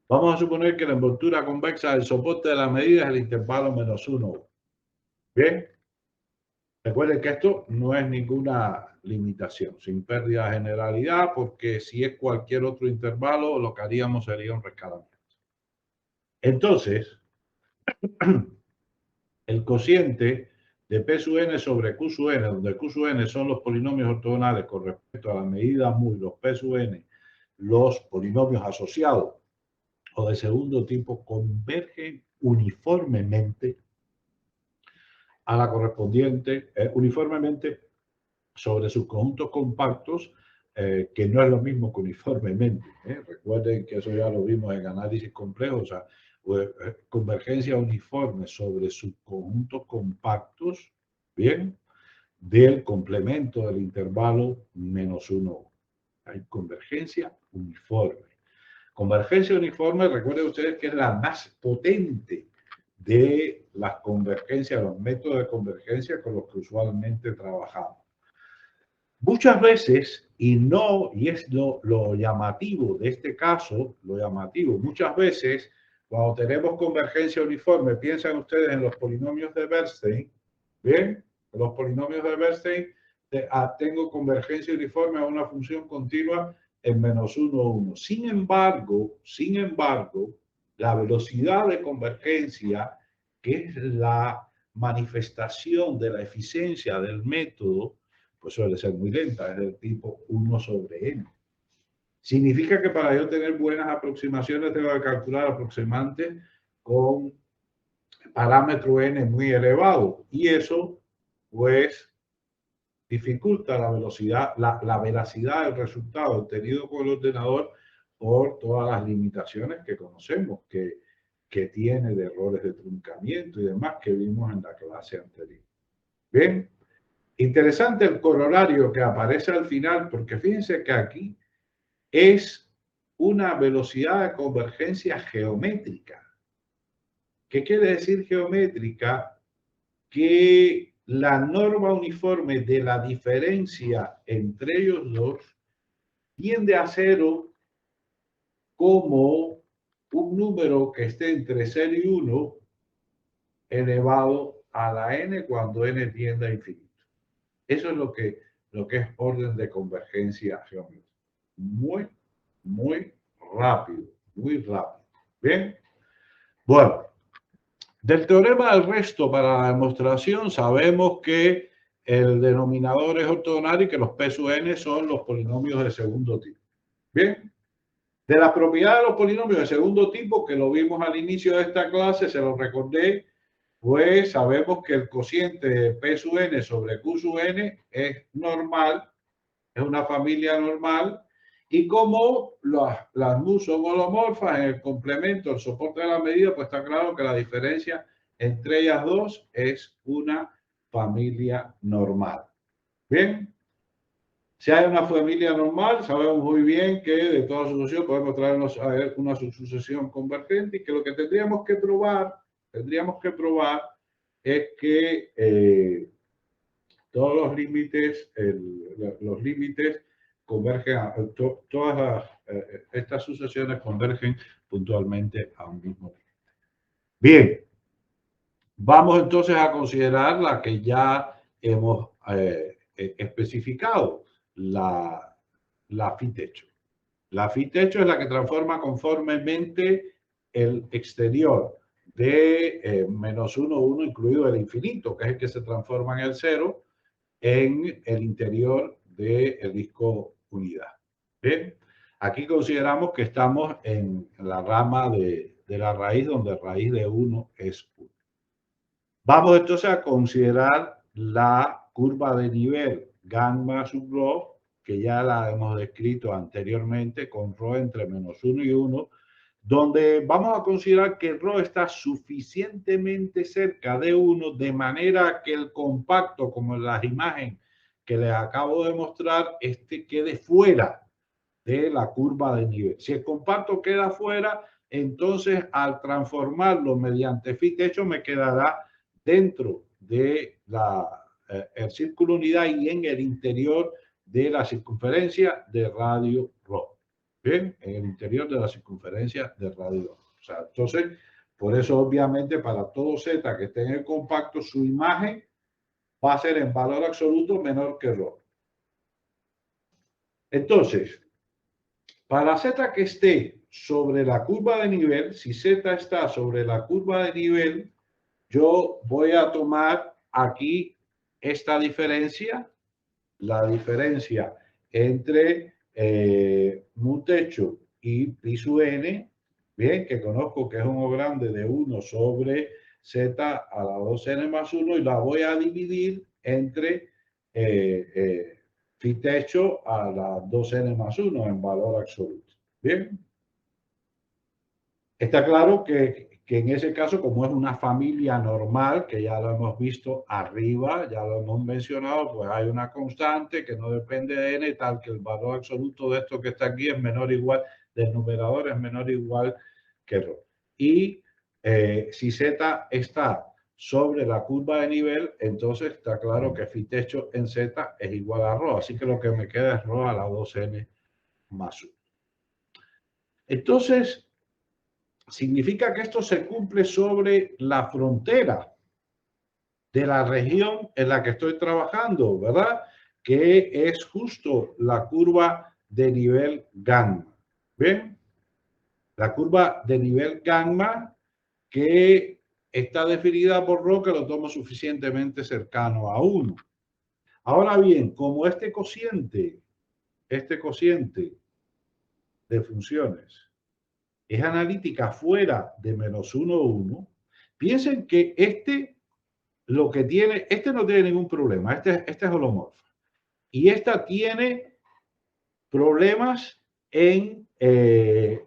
Vamos a suponer que la envoltura convexa del soporte de la medida es el intervalo -1. Bien. Recuerden que esto no es ninguna limitación, sin pérdida de generalidad, porque si es cualquier otro intervalo, lo que haríamos sería un rescalamiento. Entonces, el cociente de P sub n sobre Q sub n, donde Q sub n son los polinomios ortogonales con respecto a la medida mu y los P sub n, los polinomios asociados o de segundo tipo, convergen uniformemente a la correspondiente, uniformemente sobre sus conjuntos compactos, que no es lo mismo que uniformemente. Recuerden que eso ya lo vimos en análisis complejo, o sea, convergencia uniforme sobre sus conjuntos compactos, bien, del complemento del intervalo -1. Hay convergencia uniforme. Convergencia uniforme, recuerden ustedes que es la más potente de las convergencias, los métodos de convergencia con los que usualmente trabajamos. Muchas veces, y es lo llamativo de este caso, lo llamativo, muchas veces cuando tenemos convergencia uniforme, piensan ustedes en los polinomios de Bernstein, ¿bien? Los polinomios de Bernstein, tengo convergencia uniforme a una función continua en -1, 1. Sin embargo, la velocidad de convergencia, que es la manifestación de la eficiencia del método, pues suele ser muy lenta, es del tipo 1 sobre n. Significa que para yo tener buenas aproximaciones tengo que calcular aproximantes con parámetro n muy elevado, y eso pues dificulta la velocidad, la veracidad del resultado obtenido con el ordenador por todas las limitaciones que conocemos que tiene de errores de truncamiento y demás que vimos en la clase anterior. Bien, interesante el corolario que aparece al final, porque fíjense que aquí es una velocidad de convergencia geométrica. ¿Qué quiere decir geométrica? Que la norma uniforme de la diferencia entre ellos dos tiende a cero como un número que esté entre 0 y 1 elevado a la n cuando n tiende a infinito. Eso es lo que es orden de convergencia geométrica. Muy, muy rápido, muy rápido. Bien. Bueno, del teorema del resto para la demostración sabemos que el denominador es ortogonal y que los P sub n son los polinomios de segundo tipo. Bien. De la propiedad de los polinomios de segundo tipo, que lo vimos al inicio de esta clase, se lo recordé, pues sabemos que el cociente de P sub n sobre Q sub n es normal, es una familia normal, y como las mu son holomorfas en el complemento, el soporte de la medida, pues está claro que la diferencia entre ellas dos es una familia normal. Bien. Si hay una familia normal, sabemos muy bien que de toda sucesión podemos traernos a ver una subsucesión convergente y que lo que tendríamos que probar es que todos los límites, convergen, todas estas sucesiones convergen puntualmente a un mismo límite. Bien, vamos entonces a considerar la que ya hemos especificado, la phi techo. La phi techo es la que transforma conformemente el exterior de menos 1, 1, incluido el infinito, que es el que se transforma en el 0, en el interior del disco unidad. ¿Bien? Aquí consideramos que estamos en la rama de la raíz, donde raíz de 1 es 1. Vamos entonces a considerar la curva de nivel gamma sub rho, que ya la hemos descrito anteriormente con rho entre menos 1 y 1, donde vamos a considerar que rho está suficientemente cerca de 1 de manera que el compacto, como en las imágenes que les acabo de mostrar, quede fuera de la curva de nivel. Si el compacto queda fuera, entonces al transformarlo mediante phi techo me quedará dentro de el círculo unidad y en el interior de la circunferencia de radio rho. Bien, en el interior de la circunferencia de radio rho. O sea, entonces, por eso obviamente para todo z que esté en el compacto, su imagen va a ser en valor absoluto menor que rho. Entonces, para z que esté sobre la curva de nivel, si z está sobre la curva de nivel, yo voy a tomar aquí esta diferencia, la diferencia entre mu techo y pi sub n, bien, que conozco que es un O grande de 1 sobre z a la 2n más 1, y la voy a dividir entre phi techo a la 2n más 1 en valor absoluto. Bien. Está claro que en ese caso, como es una familia normal, que ya lo hemos visto arriba, ya lo hemos mencionado, pues hay una constante que no depende de n, tal que el valor absoluto de esto que está aquí es menor o igual, del numerador es menor o igual que rho. Y si z está sobre la curva de nivel, entonces está claro que phi techo en z es igual a rho. Así que lo que me queda es rho a la 2n más 1. Entonces, significa que esto se cumple sobre la frontera de la región en la que estoy trabajando, ¿verdad? Que es justo la curva de nivel gamma. ¿Bien? La curva de nivel gamma que está definida por rho, que lo tomo suficientemente cercano a 1. Ahora bien, como este cociente de funciones es analítica fuera de menos 1, 1, piensen que lo que tiene, no tiene ningún problema, este es holomorfa. Y esta tiene problemas en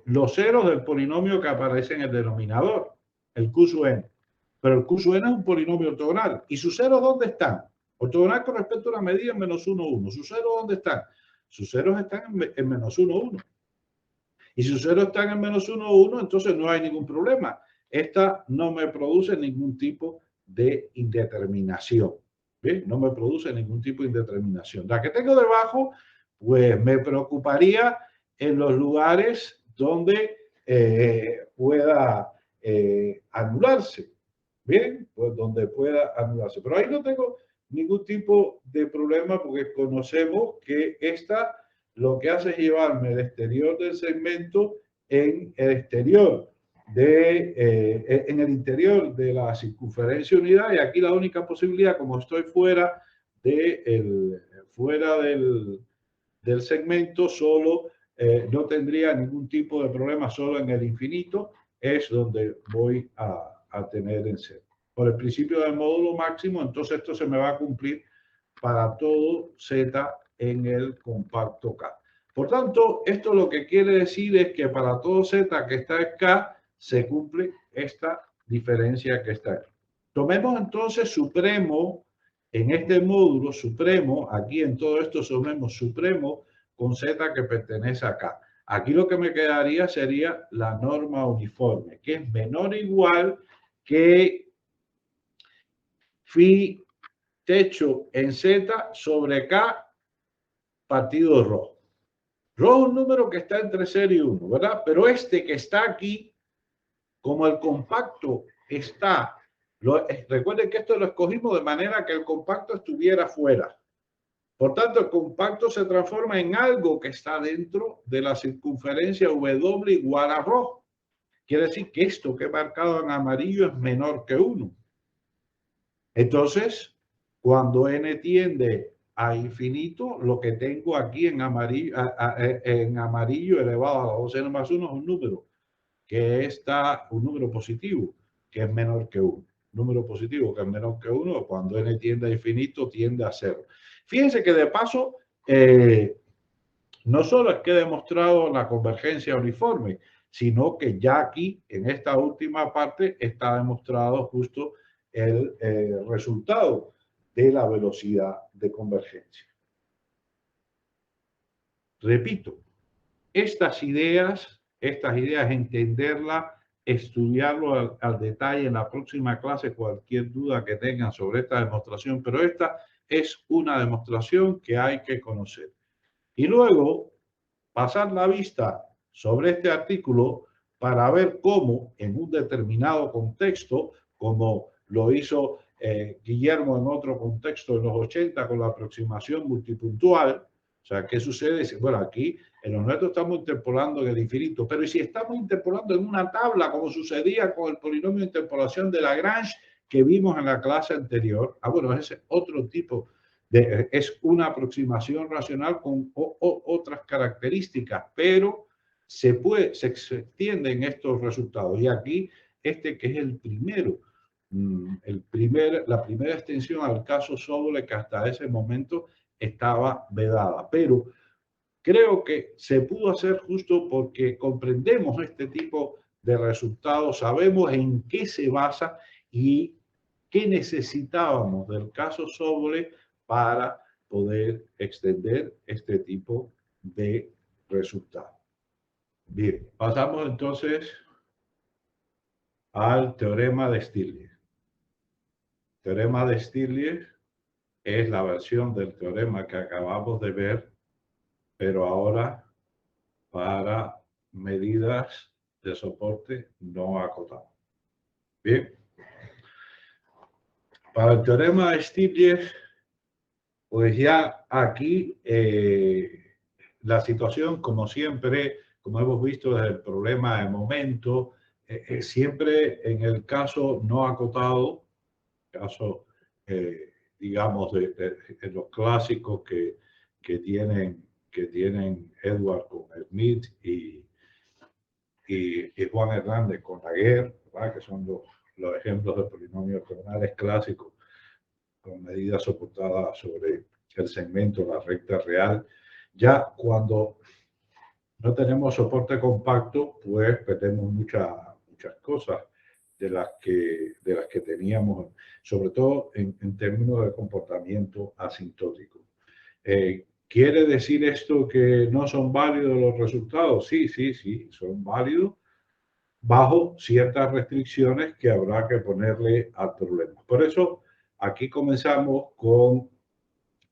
los ceros del polinomio que aparece en el denominador, el q sub n. Pero el q sub n es un polinomio ortogonal. ¿Y sus ceros dónde están? Ortogonal con respecto a una medida en menos 1, 1. ¿Sus ceros dónde están? Sus ceros están en menos 1, 1. Y si sus ceros están en menos 1, 1, entonces no hay ningún problema. Esta no me produce ningún tipo de indeterminación. ¿Bien? No me produce ningún tipo de indeterminación. La que tengo debajo, pues me preocuparía en los lugares donde pueda anularse. Bien, pues donde pueda anularse. Pero ahí no tengo ningún tipo de problema porque conocemos que esta lo que hace es llevarme el exterior del segmento en el exterior en el interior de la circunferencia unidad, y aquí la única posibilidad, como estoy fuera del segmento, solo no tendría ningún tipo de problema, solo en el infinito es donde voy a tener en cero. Por el principio del módulo máximo, entonces esto se me va a cumplir para todo z en el compacto K. Por tanto, esto lo que quiere decir es que para todo z que está en K, se cumple esta diferencia que está aquí. Tomemos entonces supremo, en este módulo supremo, aquí en todo esto tomemos supremo con z que pertenece a K. Aquí lo que me quedaría sería la norma uniforme, que es menor o igual que phi techo en z sobre K partido rho. Rho es un número que está entre 0 y 1, ¿verdad? Pero este que está aquí, como el compacto está, recuerden que esto lo escogimos de manera que el compacto estuviera fuera. Por tanto, el compacto se transforma en algo que está dentro de la circunferencia W igual a ρ. Quiere decir que esto que he marcado en amarillo es menor que 1. Entonces, cuando n tiende a infinito, lo que tengo aquí en amarillo elevado a la 2n más 1 es un número un número positivo, que es menor que 1. Número positivo que es menor que 1, cuando n tiende a infinito, tiende a 0. Fíjense que de paso, no solo es que he demostrado la convergencia uniforme, sino que ya aquí, en esta última parte, está demostrado justo el resultado de la velocidad de convergencia. Repito, estas ideas, entenderlas, estudiarlo al detalle en la próxima clase, cualquier duda que tengan sobre esta demostración, pero esta es una demostración que hay que conocer. Y luego pasar la vista sobre este artículo para ver cómo en un determinado contexto, como lo hizo Guillermo en otro contexto en los 80 con la aproximación multipuntual. O sea, ¿qué sucede? Bueno, aquí en los nuestros estamos interpolando en el infinito, pero ¿y si estamos interpolando en una tabla, como sucedía con el polinomio de interpolación de Lagrange que vimos en la clase anterior? Bueno, ese es otro tipo es una aproximación racional con otras características, pero se extienden estos resultados. Y aquí, que es el primero, la primera extensión al caso Sobolev, que hasta ese momento estaba vedada. Pero creo que se pudo hacer justo porque comprendemos este tipo de resultados, sabemos en qué se basa y qué necesitábamos del caso Sobolev para poder extender este tipo de resultados. Bien, pasamos entonces al teorema de Stiglitz. Teorema de Stiglitz es la versión del teorema que acabamos de ver, pero ahora para medidas de soporte no acotado. Bien. Para el teorema de Stiglitz, pues ya aquí la situación, como siempre, como hemos visto desde el problema de momento, siempre en el caso no acotado, caso, digamos, de los clásicos que tienen Edward con Smith y Juan Hernández con Laguerre, ¿verdad? Que son los ejemplos de polinomios terminales clásicos con medidas soportadas sobre el segmento, la recta real. Ya cuando no tenemos soporte compacto, pues perdemos muchas cosas de las que teníamos, sobre todo en términos de comportamiento asintótico. ¿Quiere decir esto que no son válidos los resultados? Sí, son válidos bajo ciertas restricciones que habrá que ponerle al problema. Por eso, aquí comenzamos con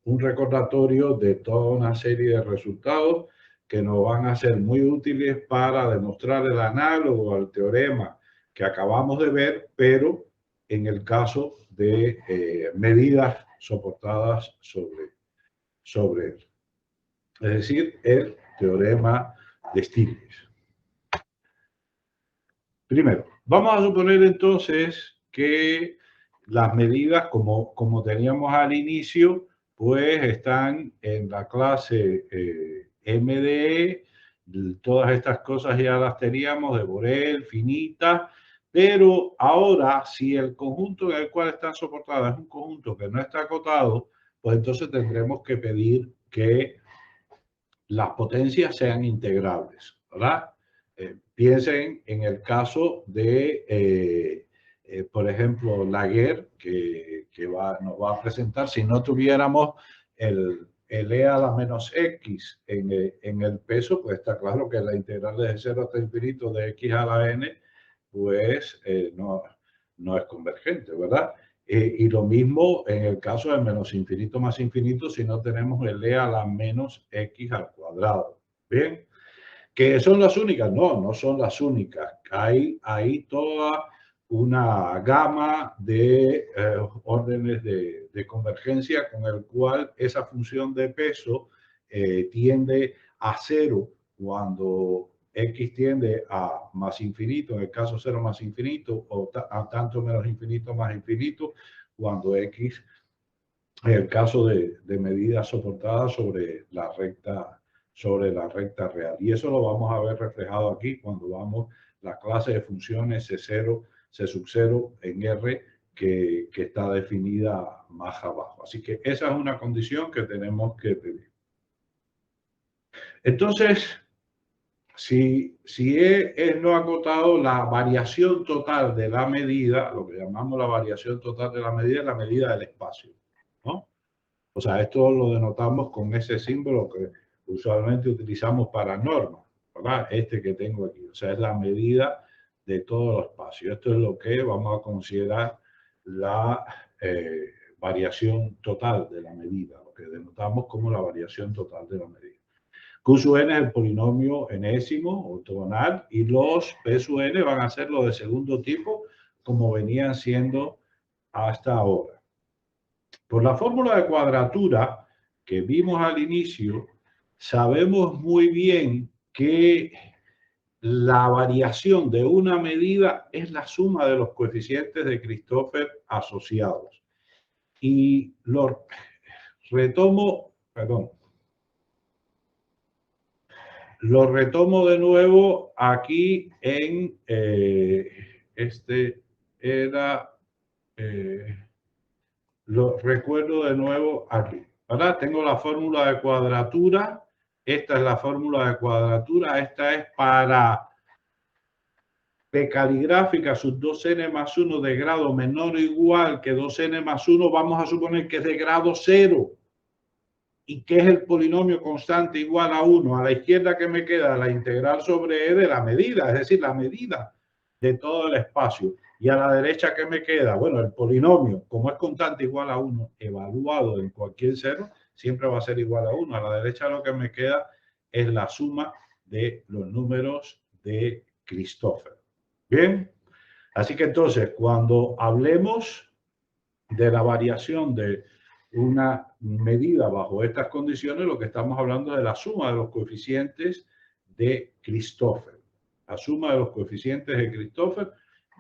un recordatorio de toda una serie de resultados que nos van a ser muy útiles para demostrar el análogo al teorema que acabamos de ver, pero en el caso de medidas soportadas sobre él. Es decir, el teorema de Stiglitz. Primero, vamos a suponer entonces que las medidas, como teníamos al inicio, pues están en la clase MDE, todas estas cosas ya las teníamos de Borel, finitas, pero ahora si el conjunto en el cual están soportadas es un conjunto que no está acotado, pues entonces tendremos que pedir que las potencias sean integrables, ¿verdad? Piensen en el caso de, por ejemplo, Laguerre, que nos va a presentar, si no tuviéramos el e a la menos x en el peso, pues está claro que la integral de 0 hasta infinito de x a la n, pues no es convergente, ¿verdad? Y lo mismo en el caso de menos infinito más infinito, si no tenemos el e a la menos x al cuadrado. ¿Bien? ¿Que son las únicas? No son las únicas. Hay toda una gama de órdenes de convergencia con el cual esa función de peso tiende a cero cuando x tiende a más infinito, en el caso 0 más infinito, o a tanto menos infinito más infinito, cuando x, en el caso de medidas soportadas sobre la recta real. Y eso lo vamos a ver reflejado aquí cuando vamos la clase de funciones C0, C sub 0 en R que está definida más abajo. Así que esa es una condición que tenemos que pedir. Entonces, si E es no acotado, la variación total de la medida, lo que llamamos la variación total de la medida, es la medida del espacio, ¿no? O sea, esto lo denotamos con ese símbolo que usualmente utilizamos para normas, ¿verdad? Este que tengo aquí. O sea, es la medida de todo el espacio. Esto es lo que vamos a considerar la variación total de la medida, lo que denotamos como la variación total de la medida. Q sub n es el polinomio enésimo ortogonal y los P sub n van a ser los de segundo tipo, como venían siendo hasta ahora. Por la fórmula de cuadratura que vimos al inicio, sabemos muy bien que la variación de una medida es la suma de los coeficientes de Christoffel asociados. Y lo retomo de nuevo aquí en lo recuerdo de nuevo aquí, ¿verdad? Tengo la fórmula de cuadratura. Esta es la fórmula de cuadratura. Esta es para P caligráfica sub 2n más 1 de grado menor o igual que 2n más 1. Vamos a suponer que es de grado 0 y que es el polinomio constante igual a 1. A la izquierda que me queda la integral sobre e de la medida, es decir, la medida de todo el espacio. Y a la derecha que me queda, bueno, el polinomio, como es constante igual a 1, evaluado en cualquier cero, siempre va a ser igual a 1. A la derecha lo que me queda es la suma de los números de Christoffel. Bien, así que entonces cuando hablemos de la variación de una medida bajo estas condiciones, lo que estamos hablando es de la suma de los coeficientes de Christoffel. La suma de los coeficientes de Christoffel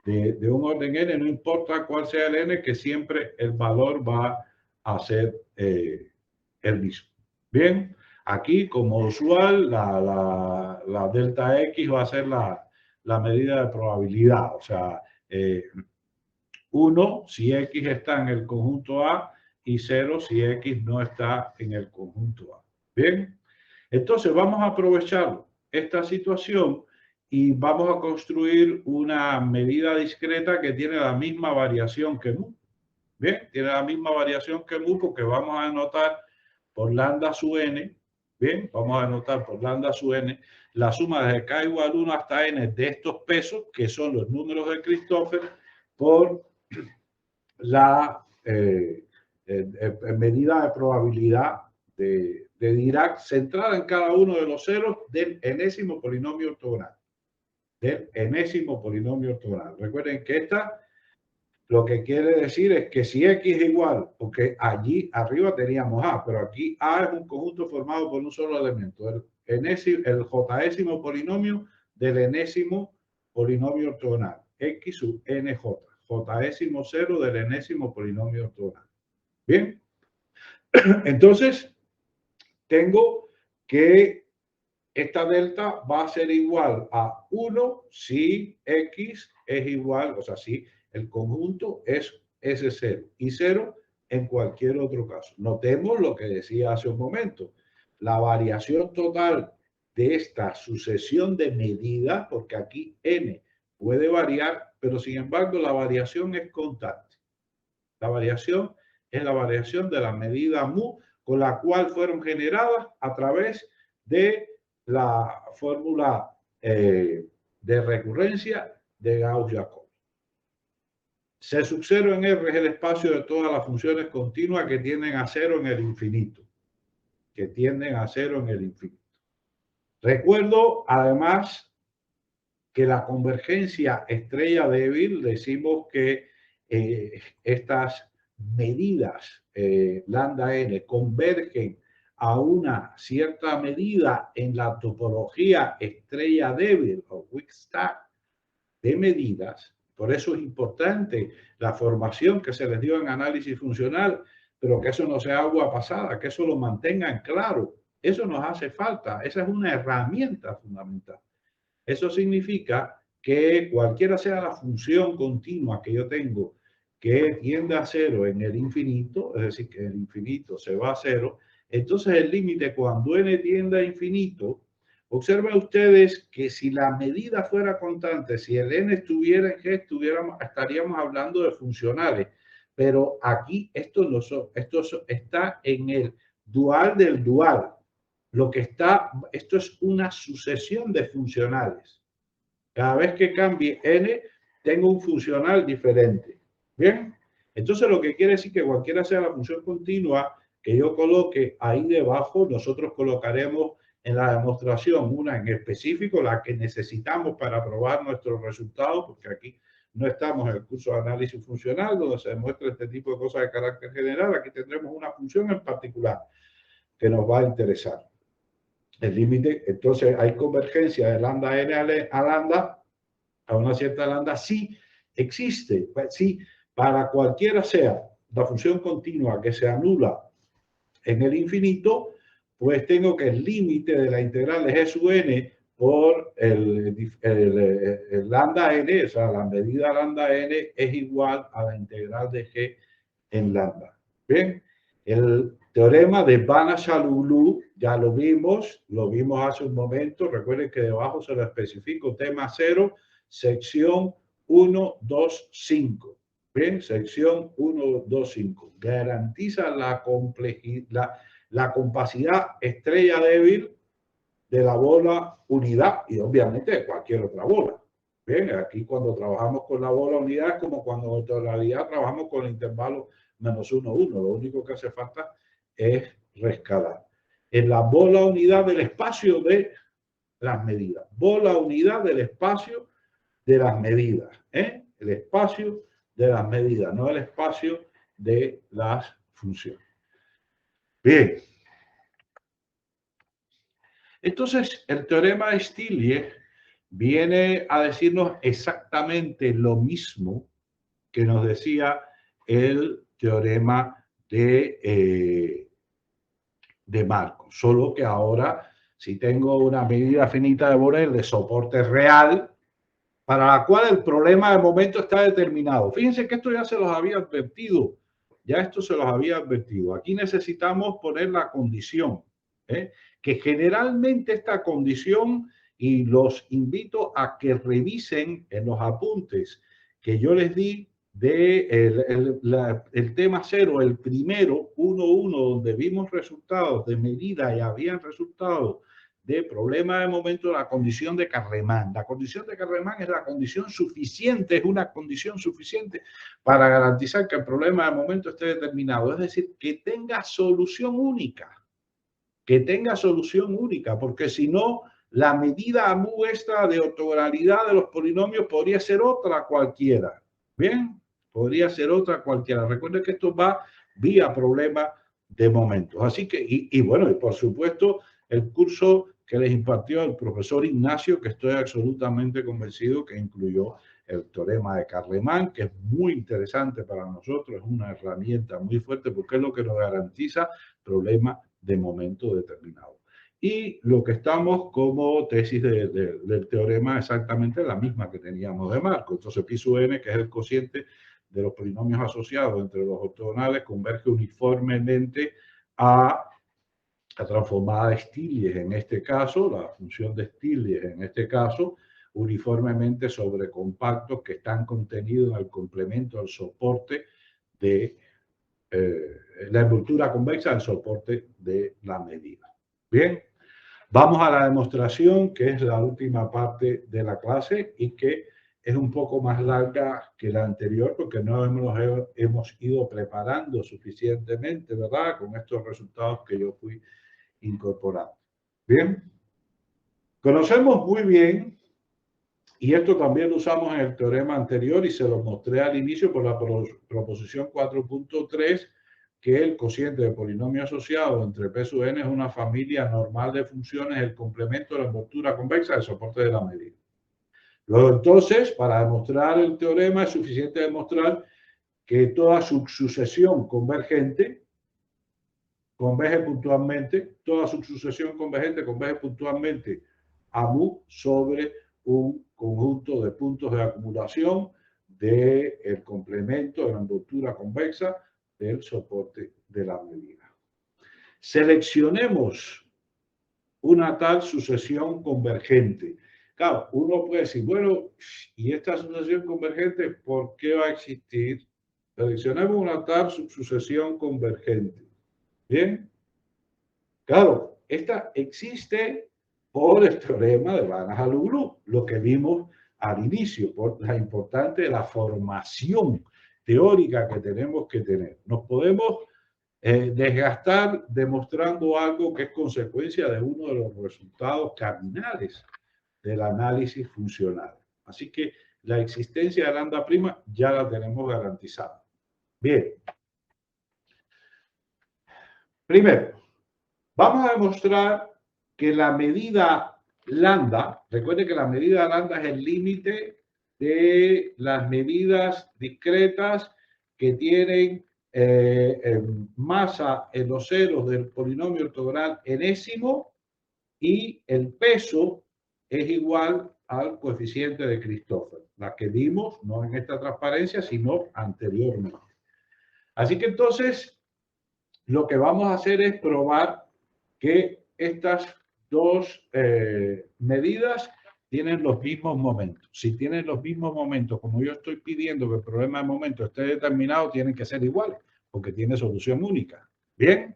de un orden n, no importa cuál sea el n, que siempre el valor va a ser el mismo. Bien, aquí como usual, la delta x va a ser la medida de probabilidad, o sea, 1 si x está en el conjunto A y 0 si x no está en el conjunto A. Bien, entonces vamos a aprovechar esta situación y vamos a construir una medida discreta que tiene la misma variación que mu. Bien, tiene la misma variación que mu porque vamos a anotar por lambda sub n. Bien, vamos a anotar por lambda sub n la suma desde k igual 1 hasta n de estos pesos, que son los números de Christoffel, por la medida de probabilidad de Dirac centrada en cada uno de los ceros del enésimo polinomio ortogonal. Recuerden que esta lo que quiere decir es que si x es igual, porque allí arriba teníamos A, pero aquí A es un conjunto formado por un solo elemento, el jésimo polinomio del enésimo polinomio ortogonal, x sub nj, jésimo cero del enésimo polinomio ortogonal. Bien, entonces tengo que esta delta va a ser igual a 1 si x es igual, o sea, si el conjunto es S0 y 0 en cualquier otro caso. Notemos lo que decía hace un momento. La variación total de esta sucesión de medidas, porque aquí n puede variar, pero sin embargo la variación es constante. La variación es la variación de la medida mu con la cual fueron generadas a través de la fórmula de recurrencia de Gauss-Jacobi. C sub 0 en R es el espacio de todas las funciones continuas que tienden a cero en el infinito. Recuerdo, además, que la convergencia estrella débil, decimos que estas medidas lambda n convergen a una cierta medida en la topología estrella débil o weak stack de medidas. Por eso es importante la formación que se les dio en análisis funcional, pero que eso no sea agua pasada, que eso lo mantengan claro. Eso nos hace falta. Esa es una herramienta fundamental. Eso significa que cualquiera sea la función continua que yo tengo que tiende a cero en el infinito, es decir, que el infinito se va a cero, entonces el límite cuando n tiende a infinito, observen ustedes que si la medida fuera constante, si el n estuviera en G, estaríamos hablando de funcionales, pero aquí esto está en el dual del dual. Esto es una sucesión de funcionales. Cada vez que cambie n, tengo un funcional diferente. ¿Bien? Entonces lo que quiere decir que cualquiera sea la función continua que yo coloque ahí debajo, nosotros colocaremos en la demostración una en específico, la que necesitamos para probar nuestros resultados, porque aquí no estamos en el curso de análisis funcional, donde se demuestra este tipo de cosas de carácter general. Aquí tendremos una función en particular que nos va a interesar. El límite, entonces hay convergencia de lambda n a lambda, a una cierta lambda, sí existe, sí, para cualquiera sea la función continua que se anula en el infinito, pues tengo que el límite de la integral de g sub n por el lambda n, o sea, la medida lambda n es igual a la integral de g en lambda. Bien, el teorema de Banach-Lulú ya lo vimos hace un momento. Recuerden que debajo se lo especifico, tema 0, sección 1, 2, 5. Bien, sección 1, 2, 5. Garantiza la complejidad, la compacidad estrella débil de la bola unidad y obviamente de cualquier otra bola. Bien, aquí cuando trabajamos con la bola unidad es como cuando en totalidad trabajamos con el intervalo menos 1, 1. Lo único que hace falta es rescalar. En la bola unidad del espacio de las medidas. Bola unidad del espacio de las medidas. El espacio de las medidas, no el espacio de las funciones. Bien. Entonces, el teorema de Stiglitz viene a decirnos exactamente lo mismo que nos decía el teorema de Markov, solo que ahora, si tengo una medida finita de Borel de soporte real, para la cual el problema de momento está determinado. Fíjense que esto ya se los había advertido, Aquí necesitamos poner la condición, que generalmente esta condición, y los invito a que revisen en los apuntes que yo les di de el tema 0, el primero, 1.1, donde vimos resultados de medida y habían resultados de problema de momento, la condición de Carreman. La condición de Carreman es la condición suficiente, es una condición suficiente para garantizar que el problema de momento esté determinado. Es decir, que tenga solución única. Porque si no, la medida mu esta de ortogonalidad de los polinomios podría ser otra cualquiera. Bien, podría ser otra cualquiera. Recuerden que esto va vía problema de momentos. Así que, y bueno, y por supuesto, el curso que les impartió el profesor Ignacio, que estoy absolutamente convencido que incluyó el teorema de Carreman, que es muy interesante para nosotros, es una herramienta muy fuerte porque es lo que nos garantiza problema de momento determinado. Y lo que estamos como tesis del teorema exactamente la misma que teníamos de Markov. Entonces, pi sub n, que es el cociente de los polinomios asociados entre los ortogonales, converge uniformemente a la transformada de Stiglitz en este caso, la función de Stiglitz en este caso, uniformemente sobre compactos que están contenidos en el complemento al soporte de la envoltura convexa del soporte de la medida. Bien, vamos a la demostración, que es la última parte de la clase y que es un poco más larga que la anterior porque no hemos ido preparando suficientemente, ¿verdad? Con estos resultados que yo fui incorporando. Bien, conocemos muy bien Y esto también lo usamos en el teorema anterior y se lo mostré al inicio por la proposición 4.3, que el cociente de polinomio asociado entre P sub n es una familia normal de funciones, el complemento de la envoltura convexa del soporte de la medida. Luego, entonces, para demostrar el teorema es suficiente demostrar que toda subsucesión convergente converge puntualmente, toda subsucesión convergente converge puntualmente a mu sobre un conjunto de puntos de acumulación del complemento de la envoltura convexa del soporte de la medida. Seleccionemos una tal sucesión convergente. Claro, uno puede decir, bueno, ¿y esta sucesión convergente por qué va a existir? Seleccionemos una tal sucesión convergente. Bien, claro, esta existe por el teorema de Van Haluglu, lo que vimos al inicio, por la importante de la formación teórica que tenemos que tener. Nos podemos desgastar demostrando algo que es consecuencia de uno de los resultados cardinales del análisis funcional. Así que la existencia de lambda prima ya la tenemos garantizada. Bien. Primero, vamos a demostrar que la medida lambda, recuerde que la medida lambda es el límite de las medidas discretas que tienen masa en los ceros del polinomio ortogonal enésimo y el peso es igual al coeficiente de Christoffel, la que vimos no en esta transparencia, sino anteriormente. Así que entonces lo que vamos a hacer es probar que estas dos medidas tienen los mismos momentos. Si tienen los mismos momentos, como yo estoy pidiendo que el problema de momento esté determinado, tienen que ser iguales, porque tiene solución única. Bien,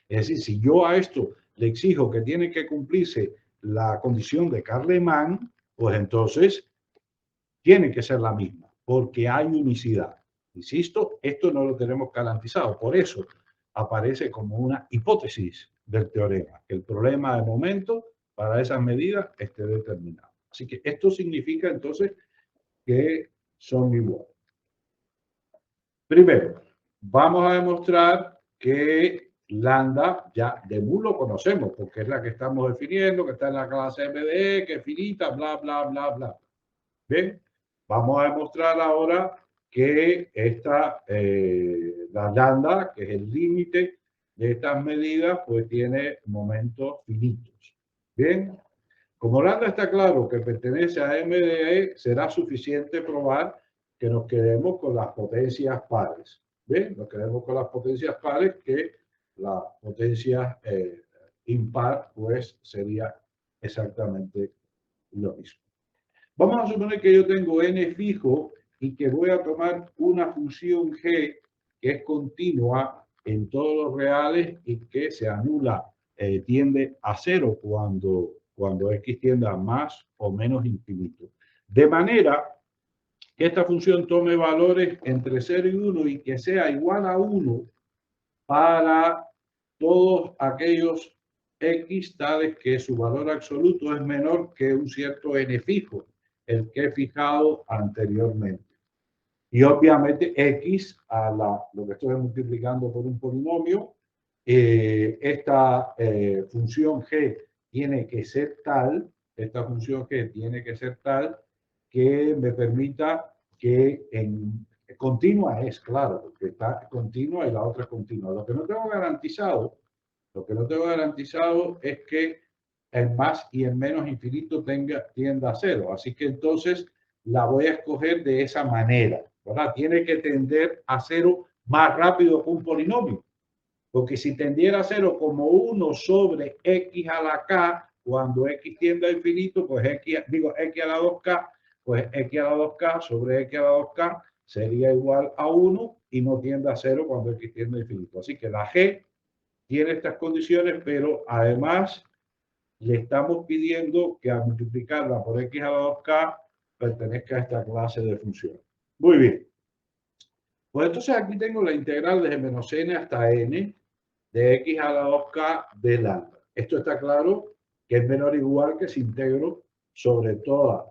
es decir, si yo a esto le exijo que tiene que cumplirse la condición de Carleman, pues entonces tiene que ser la misma, porque hay unicidad. Insisto, esto no lo tenemos garantizado, por eso aparece como una hipótesis del teorema, que el problema de momento para esas medidas esté determinado. Así que esto significa entonces que son iguales. Primero, vamos a demostrar que lambda ya de mu lo conocemos, porque es la que estamos definiendo, que está en la clase MDE, que es finita, bla, bla, bla, bla. Bien, vamos a demostrar ahora que la lambda, que es el límite de estas medidas, pues tiene momentos finitos. Bien, como lambda está claro que pertenece a MDE, será suficiente probar que nos quedemos con las potencias pares. Bien, nos quedemos con las potencias pares, que la potencia impar, pues sería exactamente lo mismo. Vamos a suponer que yo tengo n fijo y que voy a tomar una función g que es continua en todos los reales y que se anula, tiende a cero cuando x tiende a más o menos infinito. De manera que esta función tome valores entre 0 y 1 y que sea igual a 1 para todos aquellos x tales que su valor absoluto es menor que un cierto n fijo, el que he fijado anteriormente. Y obviamente x lo que estoy multiplicando por un polinomio, esta función g tiene que ser tal, esta función g tiene que ser tal que me permita que continua es, claro, porque está continua y la otra es continua. Lo que no tengo garantizado es que el más y el menos infinito tienda a cero. Así que entonces la voy a escoger de esa manera, ¿verdad? Tiene que tender a cero más rápido que un polinomio. Porque si tendiera a cero como 1 sobre x a la k, cuando x tiende a infinito, pues x a la 2k, pues x a la 2k sobre x a la 2k sería igual a 1 y no tiende a cero cuando x tiende a infinito. Así que la g tiene estas condiciones, pero además le estamos pidiendo que al multiplicarla por x a la 2k pertenezca a esta clase de función. Muy bien. Pues entonces aquí tengo la integral desde menos n hasta n de x a la 2k de lambda. Esto está claro que es menor o igual que si integro sobre toda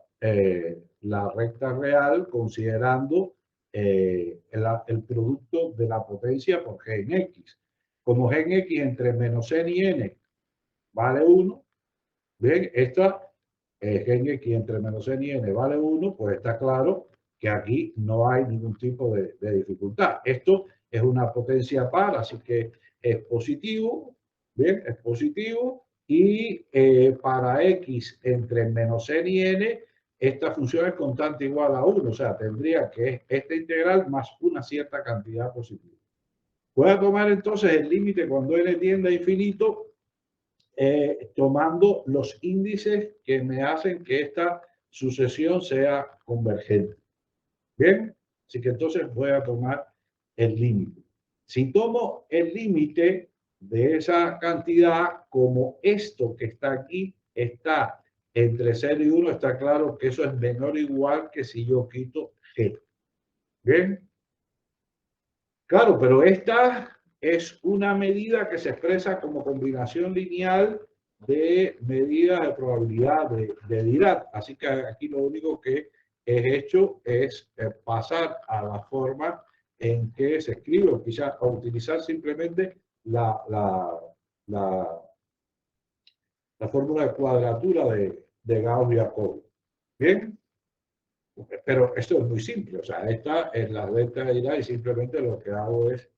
la recta real considerando el producto de la potencia por g en x. Como g en x entre menos n y n vale 1, bien, esta g en x entre menos n y n vale 1, pues está claro que aquí no hay ningún tipo de dificultad. Esto es una potencia par, así que es positivo, bien, es positivo. Y para x entre menos n y n, esta función es constante igual a 1, o sea, tendría que esta integral más una cierta cantidad positiva. Voy a tomar entonces el límite cuando n tiende a infinito, tomando los índices que me hacen que esta sucesión sea convergente. Bien, así que entonces voy a tomar el límite. Si tomo el límite de esa cantidad, como esto que está aquí está entre 0 y 1, está claro que eso es menor o igual que si yo quito g. Bien, claro, pero esta es una medida que se expresa como combinación lineal de medidas de probabilidad de Dirac. Así que aquí lo único que es hecho es pasar a la forma en que se escribe, o quizás utilizar simplemente la fórmula de cuadratura de Gauss-Jacobi. Bien, pero esto es muy simple. O sea, esta es la recta de Dirac y simplemente lo que hago es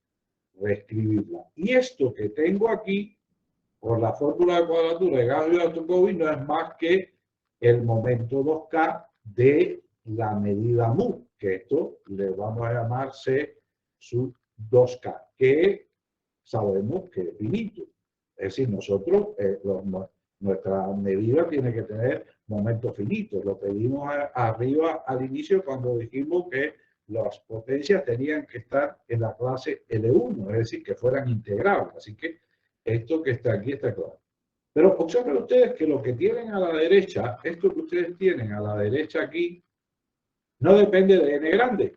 reescribirla. Y esto que tengo aquí, por la fórmula de cuadratura de Gauss-Jacobi, no es más que el momento 2K de la medida mu, que esto le vamos a llamar C sub 2K, que sabemos que es finito. Es decir, nosotros, nuestra medida tiene que tener momentos finitos. Lo pedimos arriba al inicio cuando dijimos que las potencias tenían que estar en la clase L1, es decir, que fueran integrables. Así que esto que está aquí está claro. Pero observen ustedes que lo que tienen a la derecha, esto que ustedes tienen a la derecha aquí, no depende de n grande.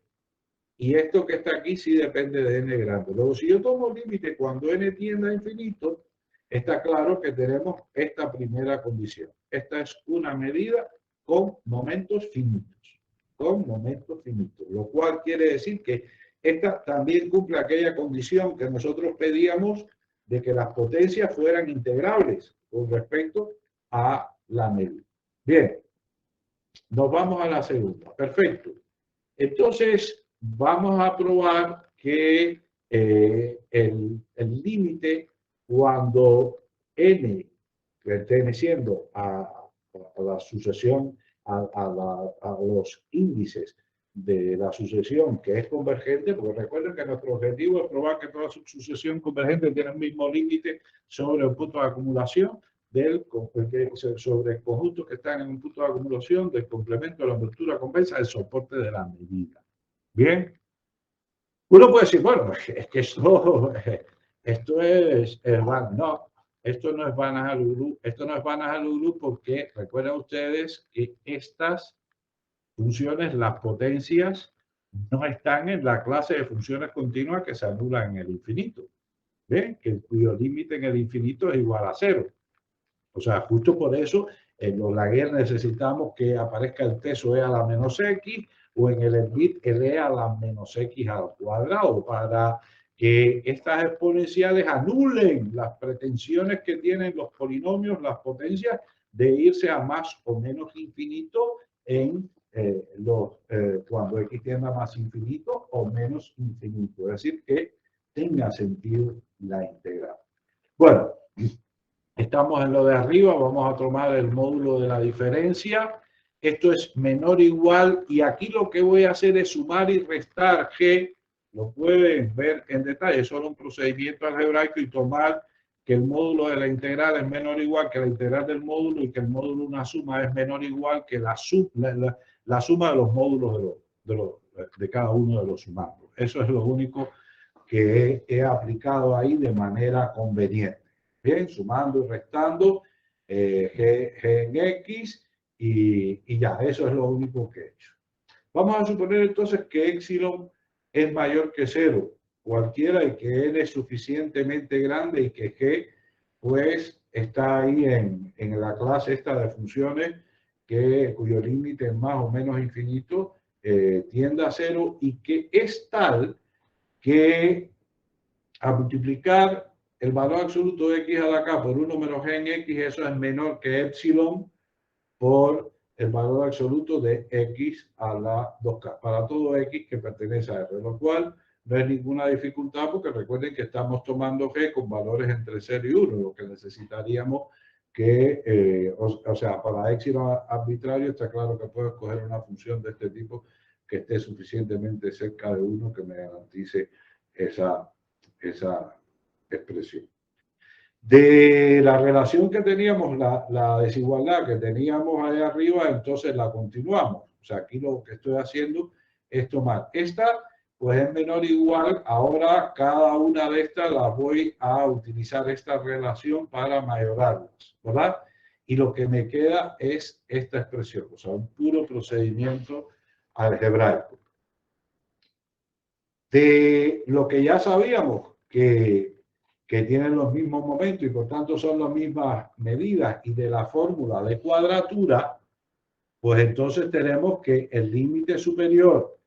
Y esto que está aquí sí depende de n grande. Luego, si yo tomo límite cuando n tiende a infinito, está claro que tenemos esta primera condición. Esta es una medida con momentos finitos. Con momentos finitos. Lo cual quiere decir que esta también cumple aquella condición que nosotros pedíamos de que las potencias fueran integrables con respecto a la medida. Bien, nos vamos a la segunda. Perfecto. Entonces, vamos a probar que el límite cuando n perteneciendo a la sucesión, a los índices de la sucesión que es convergente, porque recuerden que nuestro objetivo es probar que toda sucesión convergente tiene el mismo límite sobre el punto de acumulación sobre el conjunto que están en un punto de acumulación del complemento de la envoltura convexa del soporte de la medida. Bien. Uno puede decir, bueno, es que esto es no, esto no es Banach-Lulu, esto no es Banach-Lulu porque recuerden ustedes que estas funciones, las potencias, no están en la clase de funciones continuas que se anulan en el infinito. ¿Ven? Cuyo límite en el infinito es igual a 0. O sea, justo por eso en los Laguerre necesitamos que aparezca el peso e a la menos x o en el bit el e a la menos x al cuadrado para que estas exponenciales anulen las pretensiones que tienen los polinomios, las potencias, de irse a más o menos infinito en cuando x tiende a más infinito o menos infinito. Es decir, que tenga sentido la integral. Bueno, estamos en lo de arriba, vamos a tomar el módulo de la diferencia. Esto es menor o igual y aquí lo que voy a hacer es sumar y restar g. Lo pueden ver en detalle, es solo un procedimiento algebraico y tomar que el módulo de la integral es menor o igual que la integral del módulo y que el módulo de una suma es menor o igual que la suma de los módulos de cada uno de los sumandos. Eso es lo único que he aplicado ahí de manera conveniente. Bien, sumando y restando g en x y ya, eso es lo único que he hecho. Vamos a suponer entonces que epsilon es mayor que 0, cualquiera, y que n es suficientemente grande y que g pues está ahí en la clase esta de funciones cuyo límite es más o menos infinito, tiende a cero y que es tal que a multiplicar el valor absoluto de x a la k por 1 menos g en x, eso es menor que epsilon por el valor absoluto de x a la 2k, para todo x que pertenece a R, lo cual no es ninguna dificultad porque recuerden que estamos tomando g con valores entre 0 y 1, lo que necesitaríamos que, o sea, para epsilon arbitrario está claro que puedo escoger una función de este tipo que esté suficientemente cerca de 1 que me garantice esa expresión. De la relación que teníamos, la desigualdad que teníamos ahí arriba, entonces la continuamos. O sea, aquí lo que estoy haciendo es tomar esta, pues es menor o igual. Ahora cada una de estas las voy a utilizar esta relación para mayorarlas, ¿verdad? Y lo que me queda es esta expresión, o sea, un puro procedimiento algebraico. De lo que ya sabíamos que tienen los mismos momentos y por tanto son las mismas medidas y de la fórmula de cuadratura, pues entonces tenemos que el límite superior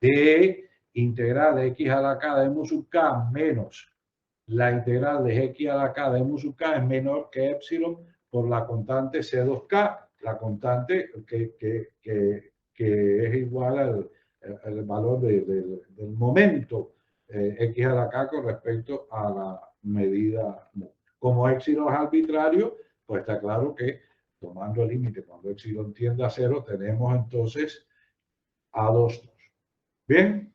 de integral de x a la k de mu sub k menos la integral de x a la k de mu sub k es menor que epsilon por la constante C2k, la constante que es igual al valor del momento x a la k con respecto a la medida mu. Como epsilon es arbitrario, pues está claro que tomando el límite cuando epsilon tiende a cero, tenemos entonces A2. Bien,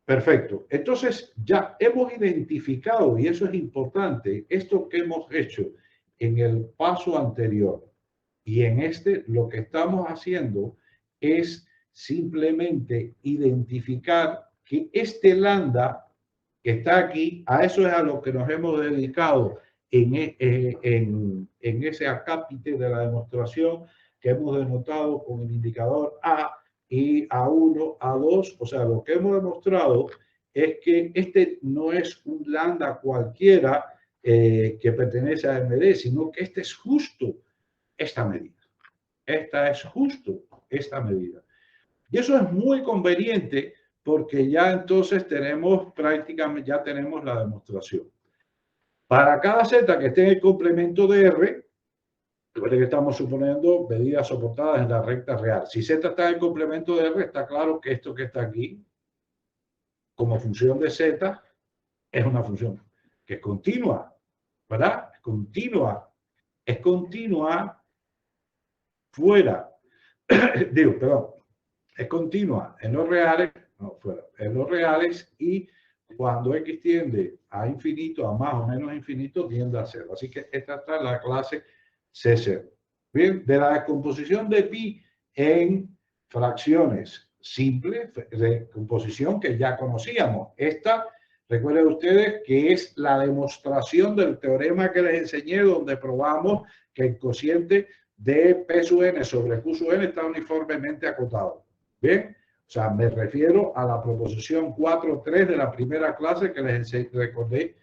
perfecto. Entonces ya hemos identificado, y eso es importante, esto que hemos hecho en el paso anterior y en este, lo que estamos haciendo es simplemente identificar que este lambda que está aquí, a eso es a lo que nos hemos dedicado en ese acápite de la demostración que hemos denotado con el indicador A y A1, A2. O sea, lo que hemos demostrado es que este no es un lambda cualquiera que pertenece a MD, sino que este es justo esta medida. Esta es justo esta medida. Y eso es muy conveniente porque ya entonces tenemos prácticamente, ya tenemos la demostración. Para cada z que esté en el complemento de R, recuerden que estamos suponiendo medidas soportadas en la recta real. Si z está en el complemento de R, está claro que esto que está aquí, como función de z, es una función que es continua, ¿verdad? Es continua. Es continua fuera. Digo, perdón. Es continua en los reales, no, fuera, en los reales, y cuando x tiende a infinito, a más o menos infinito, tiende a cero. Así que esta está la clase C0. Bien, de la descomposición de pi en fracciones simples, de composición que ya conocíamos. Esta, recuerden ustedes que es la demostración del teorema que les enseñé, donde probamos que el cociente de P sub n sobre Q sub n está uniformemente acotado. Bien, o sea, me refiero a la proposición 4.3 de la primera clase que les recordé,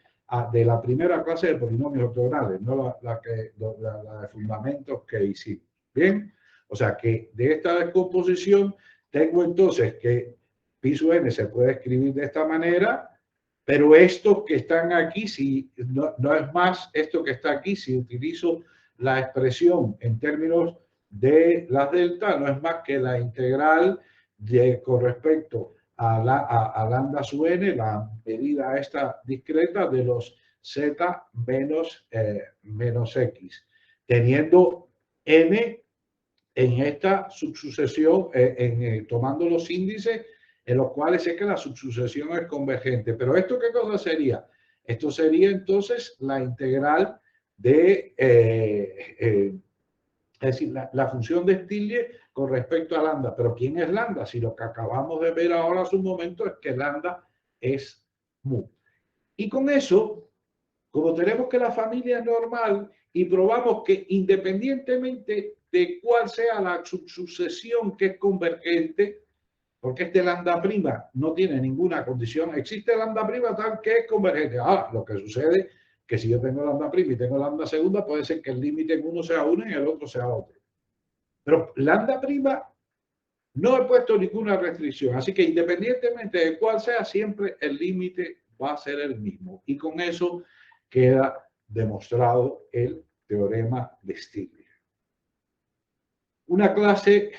de la primera clase de polinomios ortogonales, no la de fundamentos que hicimos. Bien, o sea que de esta descomposición tengo entonces que pi sub n se puede escribir de esta manera, pero estos que están aquí, si no es más esto que está aquí, si utilizo la expresión en términos de las delta, no es más que la integral con respecto a lambda sub n, la medida esta discreta de los z menos x, teniendo n en esta subsucesión, tomando los índices en los cuales sé que la subsucesión es convergente. Pero ¿esto qué cosa sería? Esto sería entonces la integral de, es decir, la función de Stiglitz con respecto a lambda. Pero ¿quién es lambda? Si lo que acabamos de ver ahora hace un momento es que lambda es mu. Y con eso, como tenemos que la familia es normal y probamos que independientemente de cuál sea la subsucesión que es convergente, porque este lambda prima no tiene ninguna condición, existe lambda prima tal que es convergente. Ahora, lo que sucede que si yo tengo lambda prima y tengo lambda segunda, puede ser que el límite en uno sea uno y en el otro sea otro. Pero lambda prima no he puesto ninguna restricción, así que independientemente de cuál sea, siempre el límite va a ser el mismo. Y con eso queda demostrado el teorema de Stiglitz. Una clase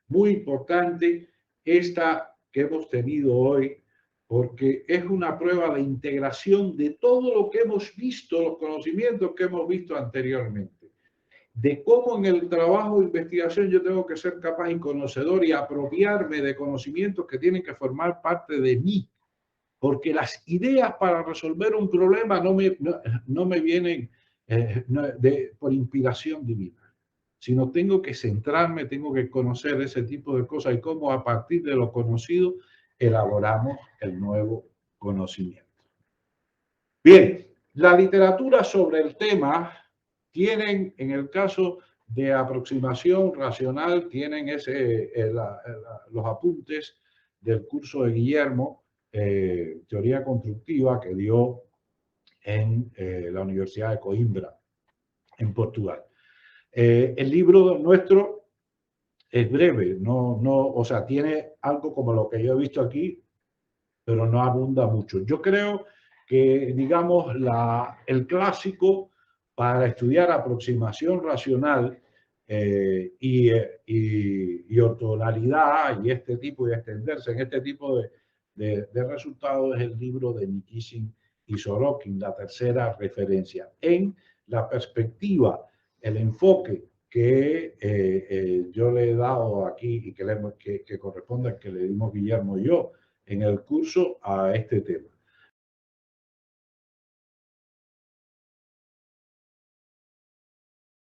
muy importante, esta que hemos tenido hoy, porque es una prueba de integración de todo lo que hemos visto, los conocimientos que hemos visto anteriormente, de cómo en el trabajo de investigación yo tengo que ser capaz y conocedor y apropiarme de conocimientos que tienen que formar parte de mí, porque las ideas para resolver un problema no me vienen por inspiración divina, sino tengo que centrarme, tengo que conocer ese tipo de cosas y cómo a partir de lo conocido elaboramos el nuevo conocimiento. Bien, la literatura sobre el tema tienen, en el caso de aproximación racional, tienen los apuntes del curso de Guillermo, Teoría Constructiva, que dio en la Universidad de Coimbra, en Portugal. El libro nuestro es breve, o sea, tiene algo como lo que yo he visto aquí, pero no abunda mucho. Yo creo que, digamos, el clásico para estudiar aproximación racional y ortogonalidad y este tipo, y extenderse en este tipo de resultados es el libro de Nikisin y Sorokin, la tercera referencia, en la perspectiva, el enfoque que yo le he dado aquí y que corresponde al que le dimos Guillermo y yo en el curso a este tema.